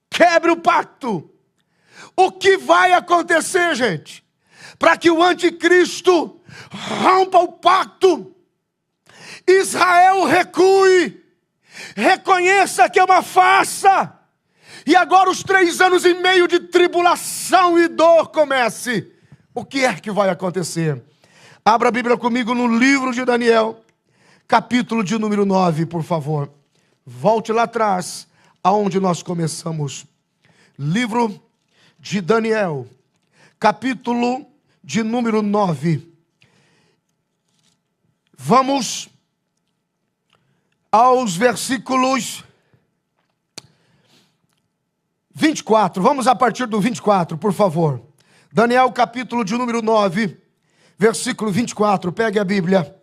quebre o pacto? O que vai acontecer, gente, para que o anticristo rompa o pacto? Israel recue, reconheça que é uma farsa, e agora os 3 anos e meio de tribulação e dor comece. O que é que vai acontecer? Abra a Bíblia comigo no livro de Daniel, capítulo de número 9, por favor. Volte lá atrás, aonde nós começamos. Livro de Daniel, capítulo de número 9. Vamos aos versículos 24. Vamos a partir do 24, por favor. Daniel, capítulo de número 9, versículo 24. Pegue a Bíblia.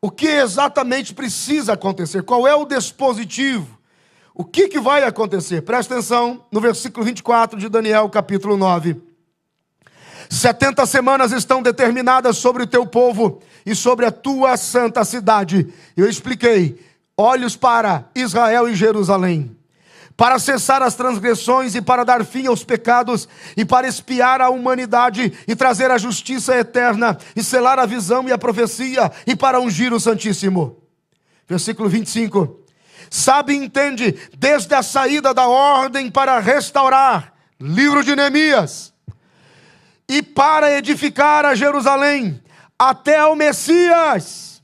O que exatamente precisa acontecer? Qual é o dispositivo? O que vai acontecer? Presta atenção no versículo 24 de Daniel, capítulo 9. 70 semanas estão determinadas sobre o teu povo e sobre a tua santa cidade. Eu expliquei, olhos para Israel e Jerusalém, para cessar as transgressões e para dar fim aos pecados e para expiar a humanidade e trazer a justiça eterna e selar a visão e a profecia e para ungir o Santíssimo. Versículo 25. Sabe e entende, desde a saída da ordem para restaurar, livro de Neemias, e para edificar a Jerusalém, até ao Messias,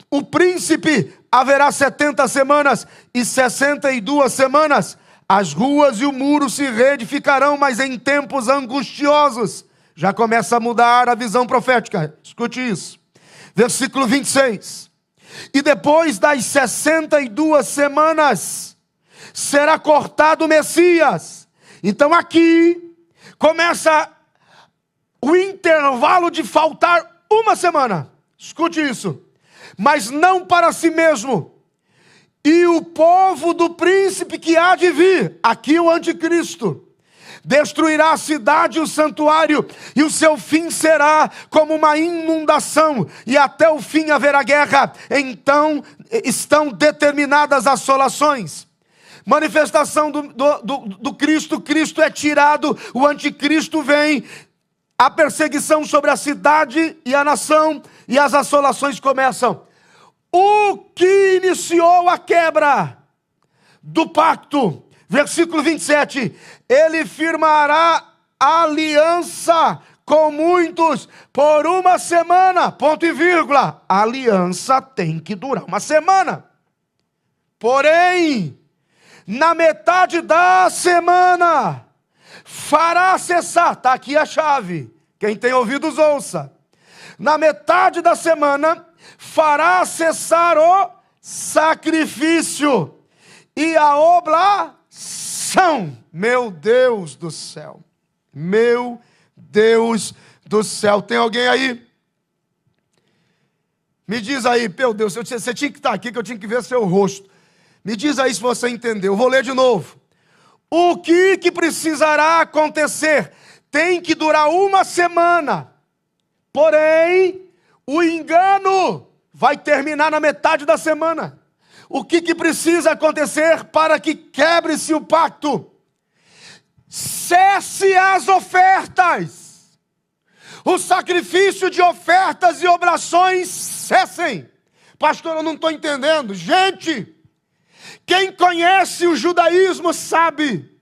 o príncipe, haverá 70 semanas e 62 semanas. As ruas e o muro se reedificarão, mas em tempos angustiosos. Já começa a mudar a visão profética. Escute isso. Versículo 26. E depois das 62 semanas, será cortado o Messias. Então aqui começa o intervalo de faltar uma semana. Escute isso. Mas não para si mesmo. E o povo do príncipe que há de vir, aqui o anticristo, destruirá a cidade e o santuário, e o seu fim será como uma inundação, e até o fim haverá guerra. Então estão determinadas assolações. Manifestação do Cristo. Cristo é tirado, o anticristo vem, a perseguição sobre a cidade e a nação, e as assolações começam. O que iniciou a quebra do pacto, versículo 27, ele firmará aliança com muitos por uma semana, ponto e vírgula. A aliança tem que durar uma semana. Porém, na metade da semana, fará cessar, está aqui a chave, quem tem ouvidos ouça. Na metade da semana, fará cessar o sacrifício e a oblação. Meu Deus do céu. Meu Deus do céu. Tem alguém aí? Me diz aí, meu Deus, você tinha que estar aqui que eu tinha que ver seu rosto. Me diz aí se você entendeu. Eu vou ler de novo. O que precisará acontecer? Tem que durar uma semana. Porém, o engano vai terminar na metade da semana. O que precisa acontecer para que quebre-se o pacto? Cesse as ofertas. O sacrifício de ofertas e oblações cessem. Pastor, eu não estou entendendo. Gente, quem conhece o judaísmo sabe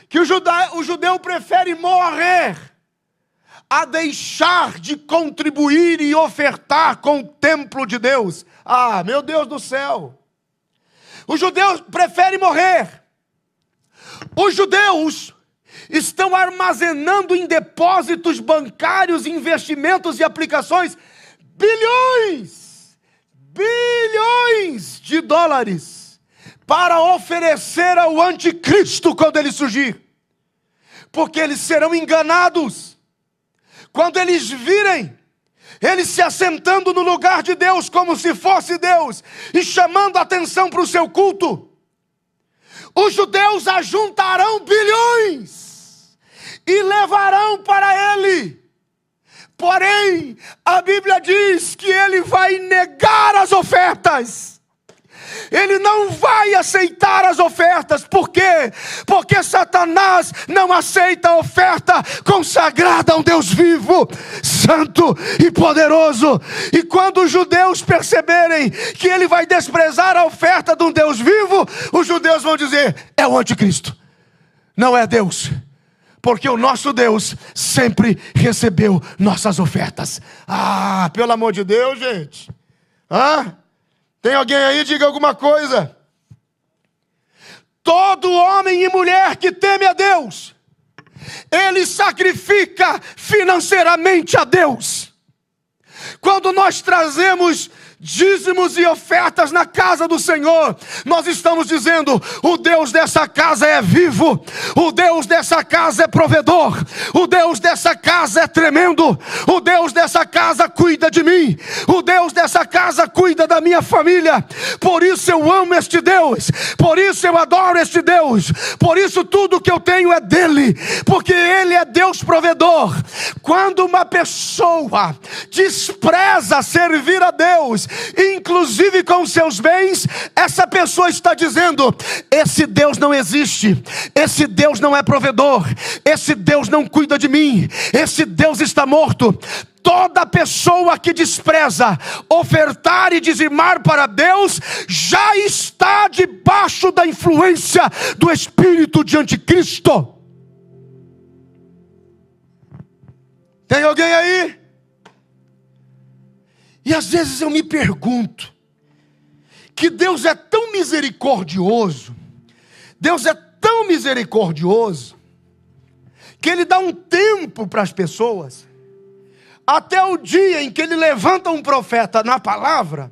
que o judeu prefere morrer a deixar de contribuir e ofertar com o templo de Deus. Ah, meu Deus do céu. Os judeus preferem morrer. Os judeus estão armazenando em depósitos bancários, investimentos e aplicações bilhões de dólares para oferecer ao anticristo quando ele surgir. Porque eles serão enganados. Quando eles virem ele se assentando no lugar de Deus como se fosse Deus e chamando a atenção para o seu culto, os judeus ajuntarão bilhões e levarão para ele. Porém, a Bíblia diz que ele vai negar as ofertas. Ele não vai aceitar as ofertas. Por quê? Porque Satanás não aceita a oferta consagrada a um Deus vivo, santo e poderoso. E quando os judeus perceberem que ele vai desprezar a oferta de um Deus vivo, os judeus vão dizer: é o anticristo, não é Deus. Porque o nosso Deus sempre recebeu nossas ofertas. Ah, pelo amor de Deus, gente. Tem alguém aí? Diga alguma coisa. Todo homem e mulher que teme a Deus, ele sacrifica financeiramente a Deus. Quando nós trazemos dízimos e ofertas na casa do Senhor, nós estamos dizendo: o Deus dessa casa é vivo, o Deus dessa casa é provedor, o Deus dessa casa é tremendo, o Deus dessa casa cuida de mim, o Deus dessa casa cuida da minha família. Por isso eu amo este Deus, por isso eu adoro este Deus, por isso tudo que eu tenho é dele, porque ele é Deus provedor. Quando uma pessoa despreza servir a Deus, inclusive com os seus bens, essa pessoa está dizendo: esse Deus não existe, esse Deus não é provedor, esse Deus não cuida de mim, esse Deus está morto. Toda pessoa que despreza ofertar e dizimar para Deus já está debaixo da influência do espírito de anticristo. Tem alguém aí? E às vezes eu me pergunto, que Deus é tão misericordioso, Deus é tão misericordioso, que Ele dá um tempo para as pessoas, até o dia em que Ele levanta um profeta na palavra,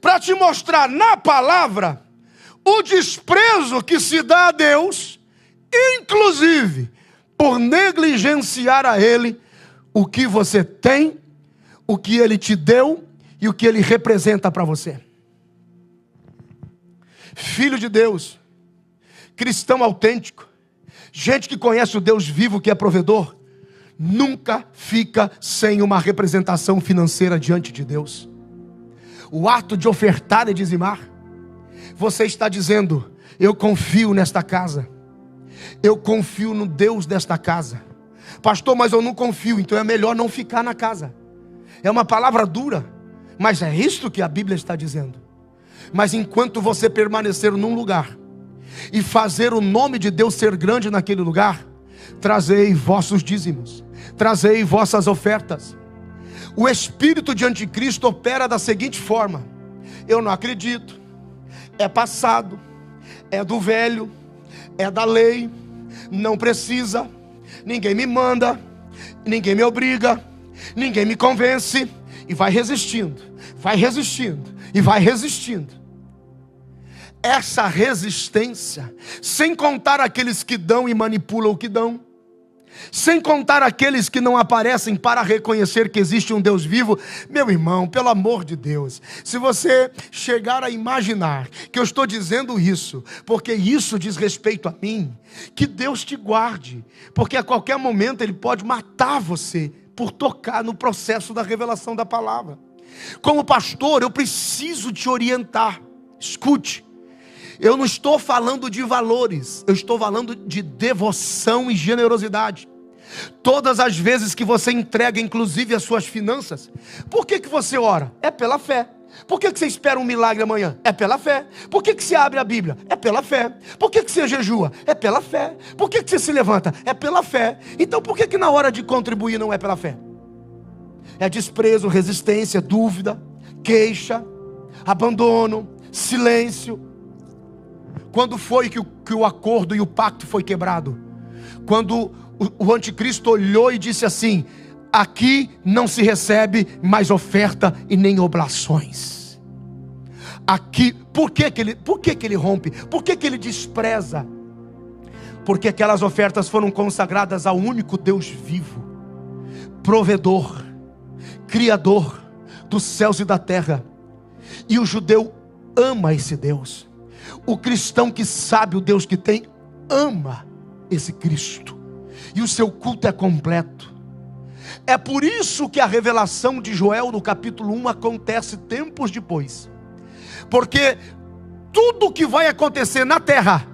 para te mostrar na palavra o desprezo que se dá a Deus, inclusive por negligenciar a Ele o que você tem, o que Ele te deu e o que Ele representa para você. Filho de Deus, cristão autêntico, gente que conhece o Deus vivo que é provedor, nunca fica sem uma representação financeira diante de Deus. O ato de ofertar e dizimar, você está dizendo: eu confio nesta casa, eu confio no Deus desta casa. Pastor, mas eu não confio, então é melhor não ficar na casa. É uma palavra dura, mas é isto que a Bíblia está dizendo. Mas enquanto você permanecer num lugar e fazer o nome de Deus ser grande naquele lugar, trazei vossos dízimos, trazei vossas ofertas. O espírito de anticristo opera da seguinte forma: eu não acredito, é passado, é do velho, é da lei, não precisa, ninguém me manda, ninguém me obriga, ninguém me convence, e vai resistindo, vai resistindo e vai resistindo. Essa resistência, sem contar aqueles que dão e manipulam o que dão, sem contar aqueles que não aparecem para reconhecer que existe um Deus vivo. Meu irmão, pelo amor de Deus, se você chegar a imaginar que eu estou dizendo isso porque isso diz respeito a mim, que Deus te guarde, porque a qualquer momento Ele pode matar você por tocar no processo da revelação da palavra. Como pastor, eu preciso te orientar. Escute, eu não estou falando de valores, eu estou falando de devoção e generosidade. Todas as vezes que você entrega, inclusive as suas finanças, por que você ora? É pela fé. Por que você espera um milagre amanhã? É pela fé. Por que você abre a Bíblia? É pela fé. Por que você jejua? É pela fé. Por que você se levanta? É pela fé. Então por que na hora de contribuir não é pela fé? É desprezo, resistência, dúvida, queixa, abandono, silêncio. Quando foi que o acordo e o pacto foi quebrado? Quando o anticristo olhou e disse assim: aqui não se recebe mais oferta e nem oblações. Aqui, por que ele rompe? Por que ele despreza? Porque aquelas ofertas foram consagradas ao único Deus vivo, provedor, criador dos céus e da terra. E o judeu ama esse Deus. O cristão que sabe o Deus que tem, ama esse Cristo. E o seu culto é completo. É por isso que a revelação de Joel no capítulo 1 acontece tempos depois. Porque tudo que vai acontecer na terra,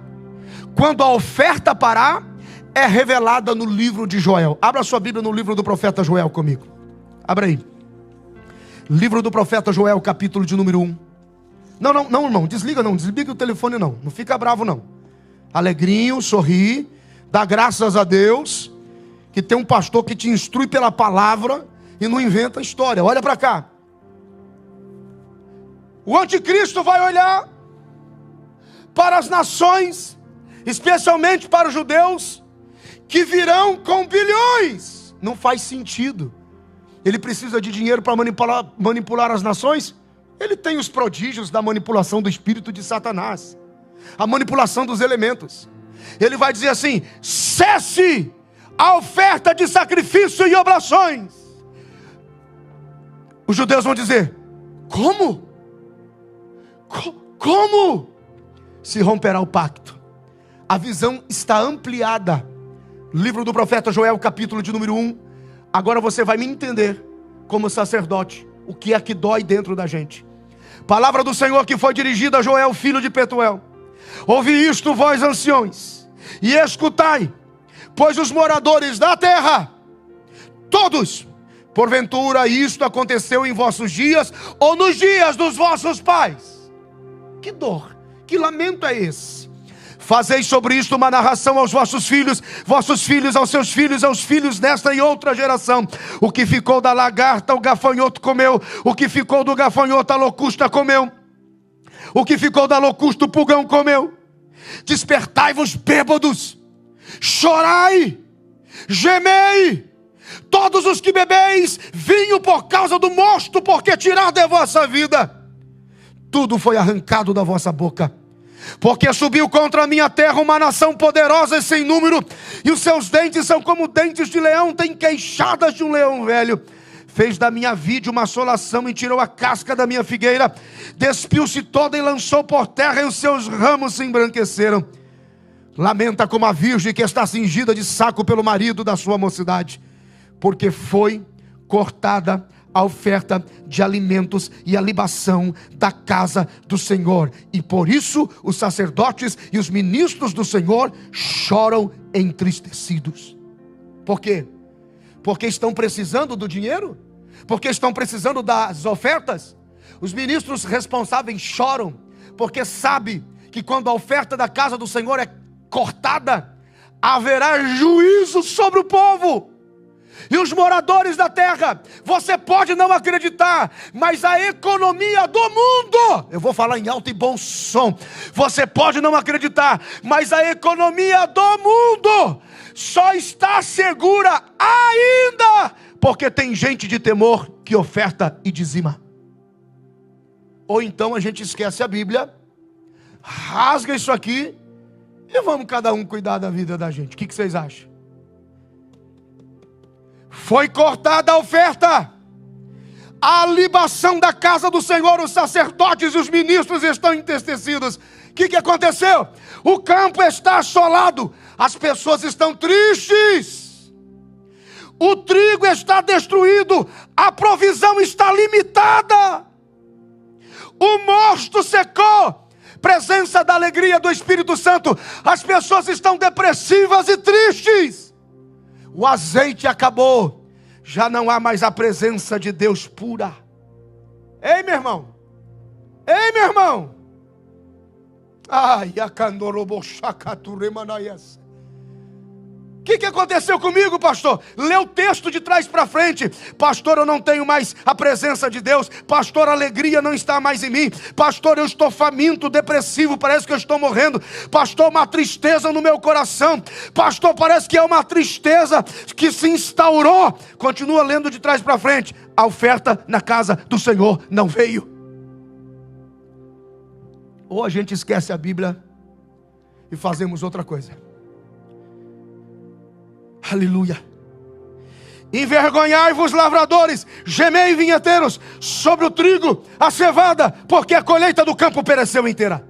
quando a oferta parar, é revelada no livro de Joel. Abra sua Bíblia no livro do profeta Joel comigo. Abra aí. Livro do profeta Joel, capítulo de número 1. Não, irmão, desliga o telefone não. Não fica bravo não. Alegrinho, sorri, dá graças a Deus que tem um pastor que te instrui pela palavra e não inventa história. Olha para cá. O anticristo vai olhar para as nações, especialmente para os judeus, que virão com bilhões. Não faz sentido. Ele precisa de dinheiro para manipular as nações? Ele tem os prodígios da manipulação do espírito de Satanás, a manipulação dos elementos. Ele vai dizer assim: cesse a oferta de sacrifício e oblações. Os judeus vão dizer: como? Como? Se romperá o pacto. A visão está ampliada. Livro do profeta Joel, capítulo de número 1. Agora você vai me entender como sacerdote, o que é que dói dentro da gente. Palavra do Senhor que foi dirigida a Joel, filho de Petuel. Ouvi isto, vós anciões, e escutai, pois os moradores da terra, todos, porventura isto aconteceu em vossos dias, ou nos dias dos vossos pais. Que dor, que lamento é esse? Fazei sobre isto uma narração aos vossos filhos aos seus filhos desta e outra geração. O que ficou da lagarta, o gafanhoto comeu. O que ficou do gafanhoto, a locusta comeu. O que ficou da locusta, o pulgão comeu. Despertai-vos, bêbados, chorai, gemei, todos os que bebeis vinho por causa do mosto, porque tirado é vossa vida. Tudo foi arrancado da vossa boca. Porque subiu contra a minha terra uma nação poderosa e sem número, e os seus dentes são como dentes de leão, tem queixadas de um leão velho. Fez da minha vide uma assolação e tirou a casca da minha figueira, despiu-se toda e lançou por terra, e os seus ramos se embranqueceram. Lamenta como a virgem que está cingida de saco pelo marido da sua mocidade, porque foi cortada a oferta de alimentos e a libação da casa do Senhor. E por isso os sacerdotes e os ministros do Senhor choram entristecidos. Por quê? Porque estão precisando do dinheiro? Porque estão precisando das ofertas? Os ministros responsáveis choram, porque sabem que quando a oferta da casa do Senhor é cortada, haverá juízo sobre o povo. E os moradores da terra, você pode não acreditar, mas a economia do mundo, eu vou falar em alto e bom som, você pode não acreditar, mas a economia do mundo só está segura ainda, porque tem gente de temor que oferta e dizima. Ou então a gente esquece a Bíblia, rasga isso aqui, e vamos cada um cuidar da vida da gente. O que vocês acham? Foi cortada a oferta, a libação da casa do Senhor, os sacerdotes e os ministros estão entristecidos. O que aconteceu? O campo está assolado, as pessoas estão tristes, o trigo está destruído, a provisão está limitada, o mosto secou, presença da alegria do Espírito Santo, as pessoas estão depressivas e tristes. O azeite acabou, já não há mais a presença de Deus pura. Ei, meu irmão! Ei, meu irmão! Ai, o que aconteceu comigo, pastor? Lê o texto de trás para frente. Pastor, eu não tenho mais a presença de Deus. Pastor, a alegria não está mais em mim. Pastor, eu estou faminto, depressivo, parece que eu estou morrendo. Pastor, uma tristeza no meu coração. Pastor, parece que é uma tristeza que se instaurou. Continua lendo de trás para frente. A oferta na casa do Senhor não veio. Ou a gente esquece a Bíblia e fazemos outra coisa. Aleluia. Envergonhai-vos, lavradores, gemei, vinheteiros, sobre o trigo, a cevada, porque a colheita do campo pereceu inteira.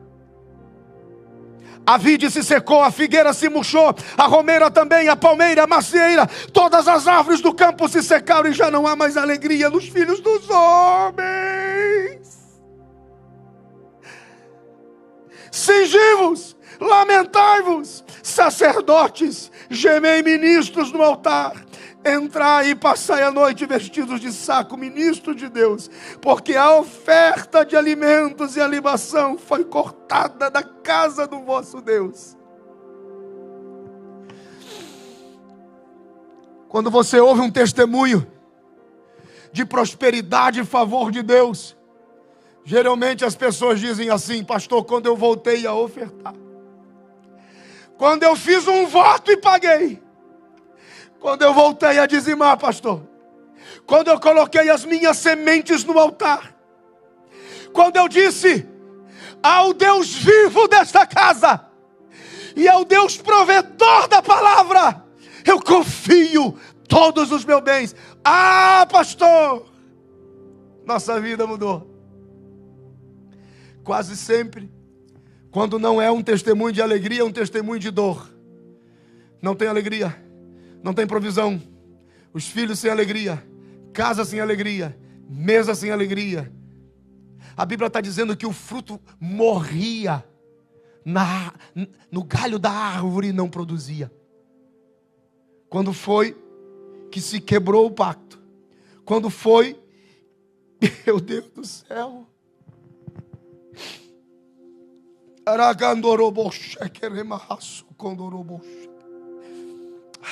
A vide se secou, a figueira se murchou, a romeira também, a palmeira, a macieira, todas as árvores do campo se secaram e já não há mais alegria nos filhos dos homens. Cingivos, lamentai-vos, sacerdotes, gemei, ministros no altar, entrai e passai a noite vestidos de saco, ministro de Deus, porque a oferta de alimentos e a libação foi cortada da casa do vosso Deus. Quando você ouve um testemunho de prosperidade e favor de Deus, geralmente as pessoas dizem assim: pastor, quando eu voltei a ofertar, quando eu fiz um voto e paguei, quando eu voltei a dizimar, pastor, quando eu coloquei as minhas sementes no altar, quando eu disse ao Deus vivo desta casa e ao Deus provedor da palavra, eu confio todos os meus bens. Ah, pastor, nossa vida mudou. Quase sempre, quando não é um testemunho de alegria, é um testemunho de dor. Não tem alegria, não tem provisão, os filhos sem alegria, casa sem alegria, mesa sem alegria. A Bíblia está dizendo que o fruto morria no galho da árvore e não produzia. Quando foi que se quebrou o pacto? Quando foi, meu Deus do céu,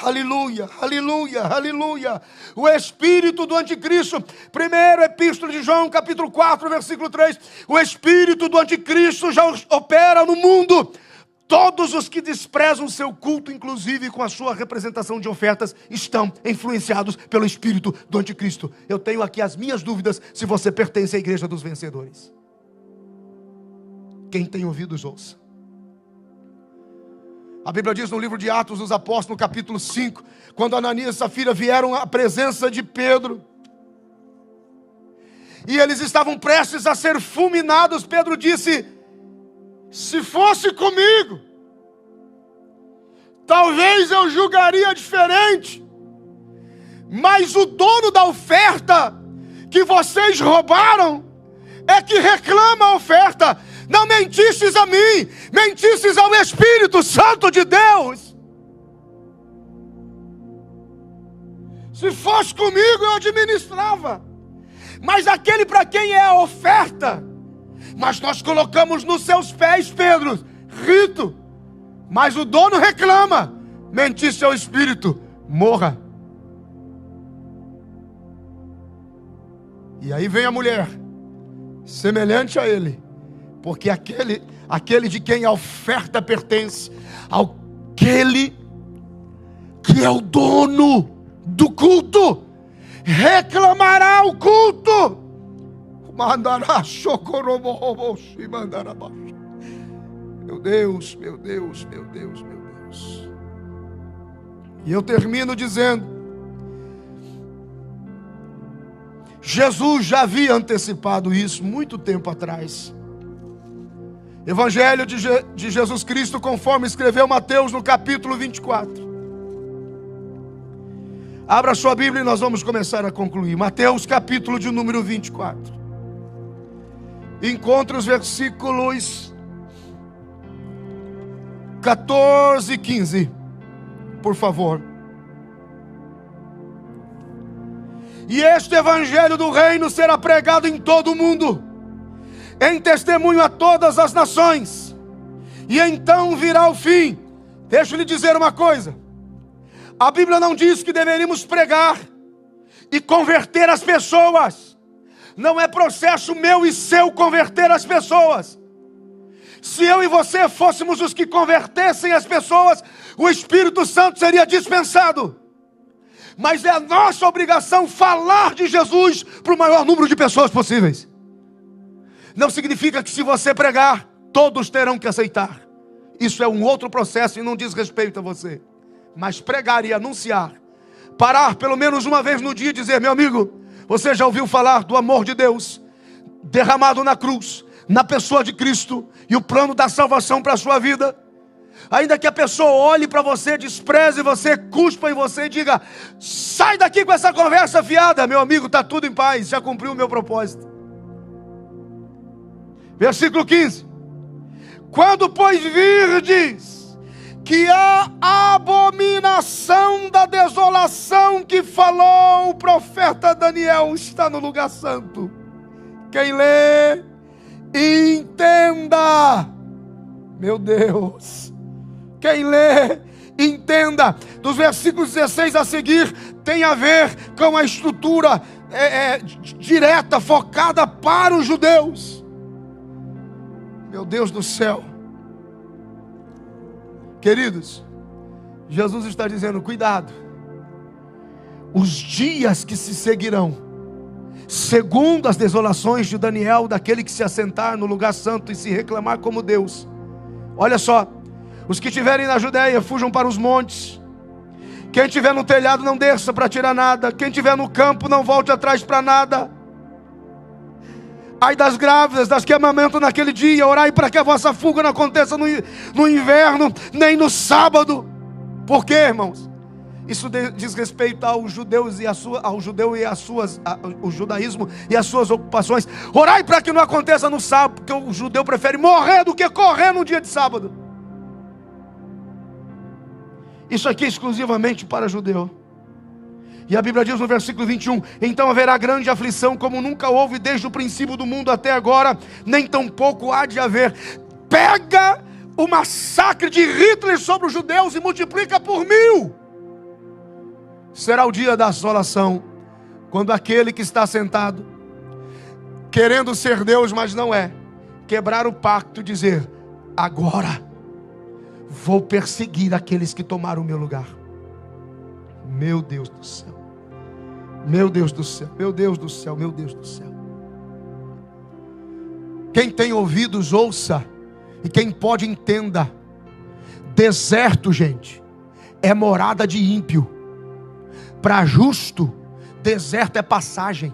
aleluia, aleluia, aleluia. O espírito do anticristo, primeira epístola de João, capítulo 4, versículo 3. O espírito do anticristo já opera no mundo. Todos os que desprezam seu culto, inclusive com a sua representação de ofertas, estão influenciados pelo espírito do anticristo. Eu tenho aqui as minhas dúvidas se você pertence à igreja dos vencedores. Quem tem ouvidos, ouça. A Bíblia diz no livro de Atos dos Apóstolos, no capítulo 5, quando Ananias e Safira vieram à presença de Pedro, e eles estavam prestes a ser fulminados, Pedro disse: se fosse comigo, talvez eu julgaria diferente, mas o dono da oferta que vocês roubaram é que reclama a oferta. Não mentistes a mim, mentistes ao Espírito Santo de Deus. Se fosse comigo eu administrava, mas aquele para quem é a oferta, mas nós colocamos nos seus pés, Pedro, rito, mas o dono reclama, mentiste ao Espírito, morra. E aí vem a mulher, semelhante a ele, porque aquele de quem a oferta pertence, aquele que é o dono do culto, reclamará o culto. Meu Deus, meu Deus, meu Deus, meu Deus. E eu termino dizendo, Jesus já havia antecipado isso muito tempo atrás. Evangelho de Jesus Cristo, conforme escreveu Mateus no capítulo 24. Abra sua Bíblia e nós vamos começar a concluir. Mateus capítulo de número 24. Encontre os versículos 14 e 15, por favor. E este evangelho do reino será pregado em todo o mundo, em testemunho a todas as nações, e então virá o fim. Deixa eu lhe dizer uma coisa: a Bíblia não diz que deveríamos pregar e converter as pessoas. Não é processo meu e seu converter as pessoas. Se eu e você fôssemos os que convertessem as pessoas, o Espírito Santo seria dispensado. Mas é a nossa obrigação falar de Jesus para o maior número de pessoas possíveis. Não significa que se você pregar, todos terão que aceitar. Isso é um outro processo e não diz respeito a você. Mas pregar e anunciar, parar pelo menos uma vez no dia e dizer: meu amigo, você já ouviu falar do amor de Deus derramado na cruz, na pessoa de Cristo, e o plano da salvação para a sua vida? Ainda que a pessoa olhe para você, despreze você, cuspa em você e diga: sai daqui com essa conversa fiada. Meu amigo, está tudo em paz, já cumpriu o meu propósito. Versículo 15. Quando, pois, virdes que a abominação da desolação que falou o profeta Daniel está no lugar santo, quem lê, entenda. Meu Deus, quem lê, entenda. Dos versículos 16 a seguir, tem a ver com a estrutura direta, focada para os judeus. Meu Deus do céu. Queridos, Jesus está dizendo: cuidado. Os dias que se seguirão, segundo as desolações de Daniel, daquele que se assentar no lugar santo e se reclamar como Deus. Olha só: os que estiverem na Judeia, fujam para os montes. Quem estiver no telhado, não desça para tirar nada. Quem estiver no campo, não volte atrás para nada. Ai das grávidas, das que amamentam naquele dia. Orai para que a vossa fuga não aconteça no inverno, nem no sábado. Por quê, irmãos? Isso diz respeito aos judeus e o judaísmo e as suas ocupações. Orai para que não aconteça no sábado, porque o judeu prefere morrer do que correr no dia de sábado. Isso aqui é exclusivamente para judeu. E a Bíblia diz no versículo 21, então haverá grande aflição como nunca houve desde o princípio do mundo até agora, nem tampouco há de haver. Pega o massacre de Hitler sobre os judeus e multiplica por 1000. Será o dia da assolação, quando aquele que está sentado, querendo ser Deus, mas não é, quebrar o pacto e dizer, agora vou perseguir aqueles que tomaram o meu lugar. Meu Deus do céu, meu Deus do céu, meu Deus do céu, meu Deus do céu. Quem tem ouvidos, ouça, e quem pode, entenda. Deserto, gente, é morada de ímpio. Para justo, deserto é passagem.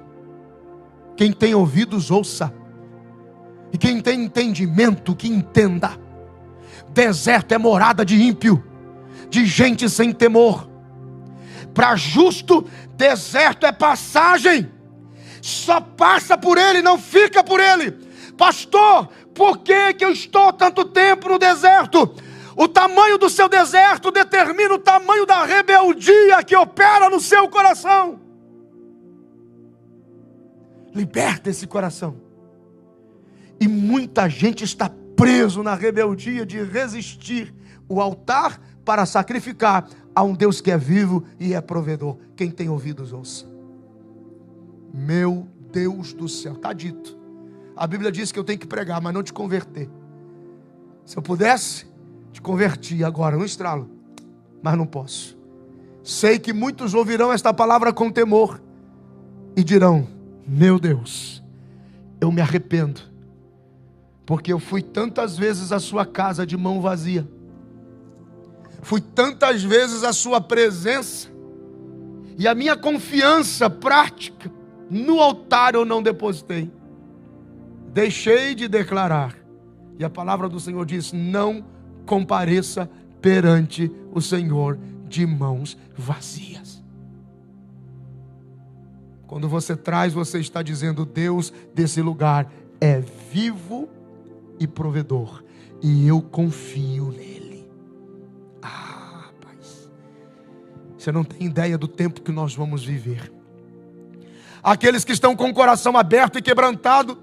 Quem tem ouvidos, ouça, e quem tem entendimento, que entenda. Deserto é morada de ímpio, de gente sem temor. Para justo, deserto é passagem. Só passa por ele, não fica por ele. Pastor, por que eu estou tanto tempo no deserto? O tamanho do seu deserto determina o tamanho da rebeldia que opera no seu coração. Liberta esse coração. E muita gente está preso na rebeldia de resistir o altar para sacrificar a um Deus que é vivo e é provedor. Quem tem ouvidos, ouça. Meu Deus do céu, está dito. A Bíblia diz que eu tenho que pregar, mas não te converter. Se eu pudesse, te converti agora, no estralo. Mas não posso. Sei que muitos ouvirão esta palavra com temor e dirão, meu Deus, eu me arrependo, porque eu fui tantas vezes à sua casa de mão vazia. Fui tantas vezes à sua presença, e a minha confiança prática no altar eu não depositei. Deixei de declarar. E a palavra do Senhor diz, não compareça perante o Senhor de mãos vazias. Quando você traz, você está dizendo, Deus desse lugar é vivo e provedor, e eu confio nele. Ah, rapaz, você não tem ideia do tempo que nós vamos viver. Aqueles que estão com o coração aberto e quebrantado,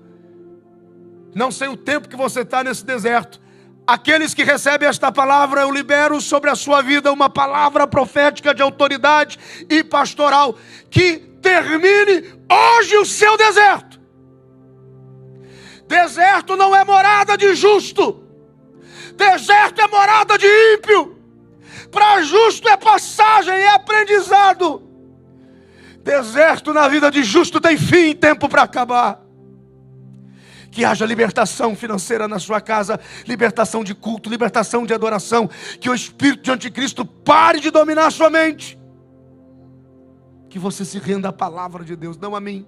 não sei o tempo que você está nesse deserto. Aqueles que recebem esta palavra, eu libero sobre a sua vida uma palavra profética de autoridade e pastoral, que termine hoje o seu deserto. Deserto não é morada de justo. Deserto é morada de ímpio. Para justo é passagem, é aprendizado. Deserto na vida de justo tem fim e tempo para acabar. Que haja libertação financeira na sua casa, libertação de culto, libertação de adoração. Que o espírito de anticristo pare de dominar a sua mente. Que você se renda à palavra de Deus, não a mim.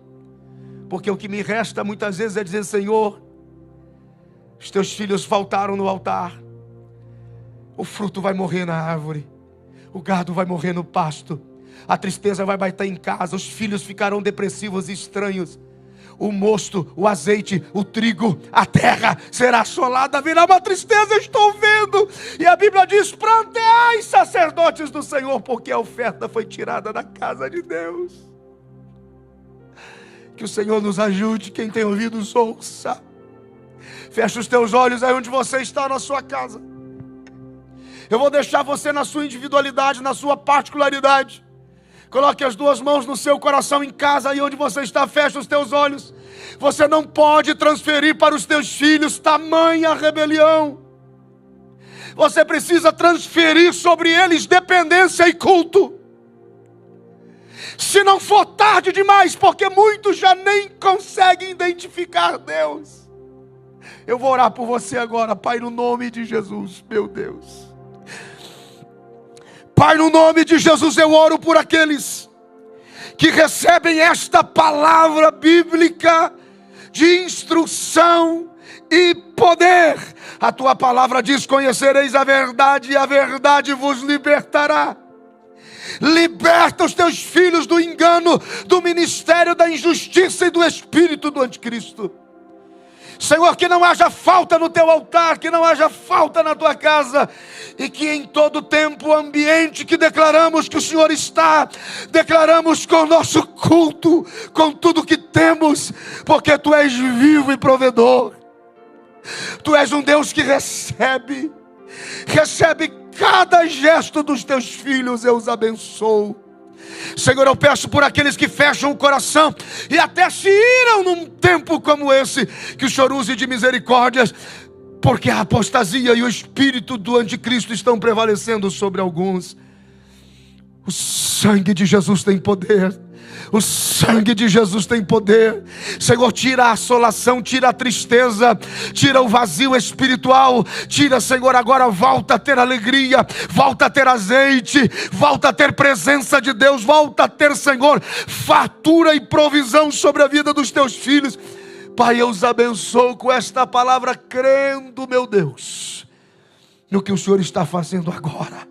Porque o que me resta muitas vezes é dizer, Senhor, os teus filhos faltaram no altar. O fruto vai morrer na árvore. O gado vai morrer no pasto. A tristeza vai bater em casa. Os filhos ficarão depressivos e estranhos. O mosto, o azeite, o trigo, a terra será assolada, virá uma tristeza, estou vendo. E a Bíblia diz, planteai sacerdotes do Senhor, porque a oferta foi tirada da casa de Deus. Que o Senhor nos ajude, quem tem ouvidos ouça. Feche os teus olhos aí onde você está na sua casa. Eu vou deixar você na sua individualidade, na sua particularidade. Coloque as duas mãos no seu coração em casa, aí onde você está, fecha os teus olhos. Você não pode transferir para os teus filhos tamanha rebelião. Você precisa transferir sobre eles dependência e culto. Se não for tarde demais, porque muitos já nem conseguem identificar Deus. Eu vou orar por você agora, Pai, no nome de Jesus, meu Deus. Pai, no nome de Jesus, eu oro por aqueles que recebem esta palavra bíblica de instrução e poder. A tua palavra diz, conhecereis a verdade e a verdade vos libertará. Liberta os teus filhos do engano, do ministério da injustiça e do espírito do anticristo. Senhor, que não haja falta no teu altar, que não haja falta na tua casa, e que em todo tempo o ambiente que declaramos que o Senhor está, declaramos com o nosso culto, com tudo que temos, porque tu és vivo e provedor. Tu és um Deus que recebe cada gesto dos teus filhos. Eu os abençoo. Senhor, eu peço por aqueles que fecham o coração e até se iram num tempo como esse, que o Senhor use de misericórdias, porque a apostasia e o espírito do anticristo estão prevalecendo sobre alguns. O sangue de Jesus tem poder. O sangue de Jesus tem poder. Senhor, tira a assolação, tira a tristeza, tira o vazio espiritual. Tira, Senhor, agora volta a ter alegria, volta a ter azeite, volta a ter presença de Deus, volta a ter, Senhor, fartura e provisão sobre a vida dos teus filhos. Pai, eu os abençoo com esta palavra, crendo, meu Deus, no que o Senhor está fazendo agora,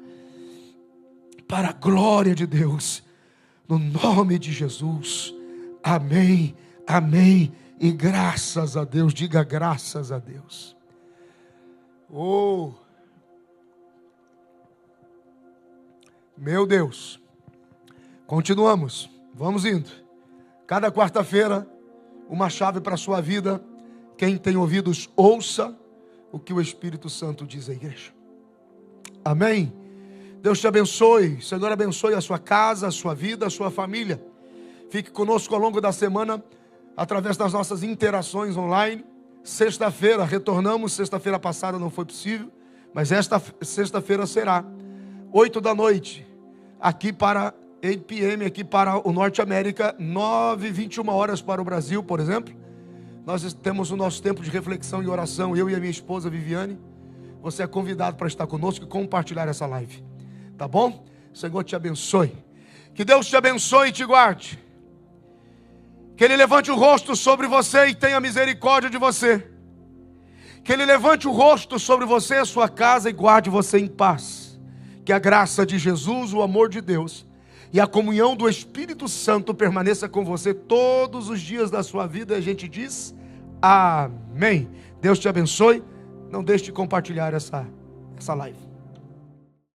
para a glória de Deus. No nome de Jesus, amém, amém, e graças a Deus. Diga graças a Deus. Oh, meu Deus, continuamos, vamos indo. Cada quarta-feira, uma chave para a sua vida. Quem tem ouvidos, ouça o que o Espírito Santo diz à igreja. Amém. Deus te abençoe. Senhor, abençoe a sua casa, a sua vida, a sua família. Fique conosco ao longo da semana, através das nossas interações online. Sexta-feira retornamos. Sexta-feira passada não foi possível, mas esta sexta-feira será 8 da noite, aqui para 8 p.m., aqui para o Norte América, 9h21 horas para o Brasil, por exemplo. Nós temos o nosso tempo de reflexão e oração, eu e a minha esposa Viviane. Você é convidado para estar conosco e compartilhar essa live. Tá bom? O Senhor te abençoe. Que Deus te abençoe e te guarde. Que Ele levante o rosto sobre você e tenha misericórdia de você. Que Ele levante o rosto sobre você e a sua casa e guarde você em paz. Que a graça de Jesus, o amor de Deus e a comunhão do Espírito Santo permaneça com você todos os dias da sua vida. A gente diz amém. Deus te abençoe. Não deixe de compartilhar essa live.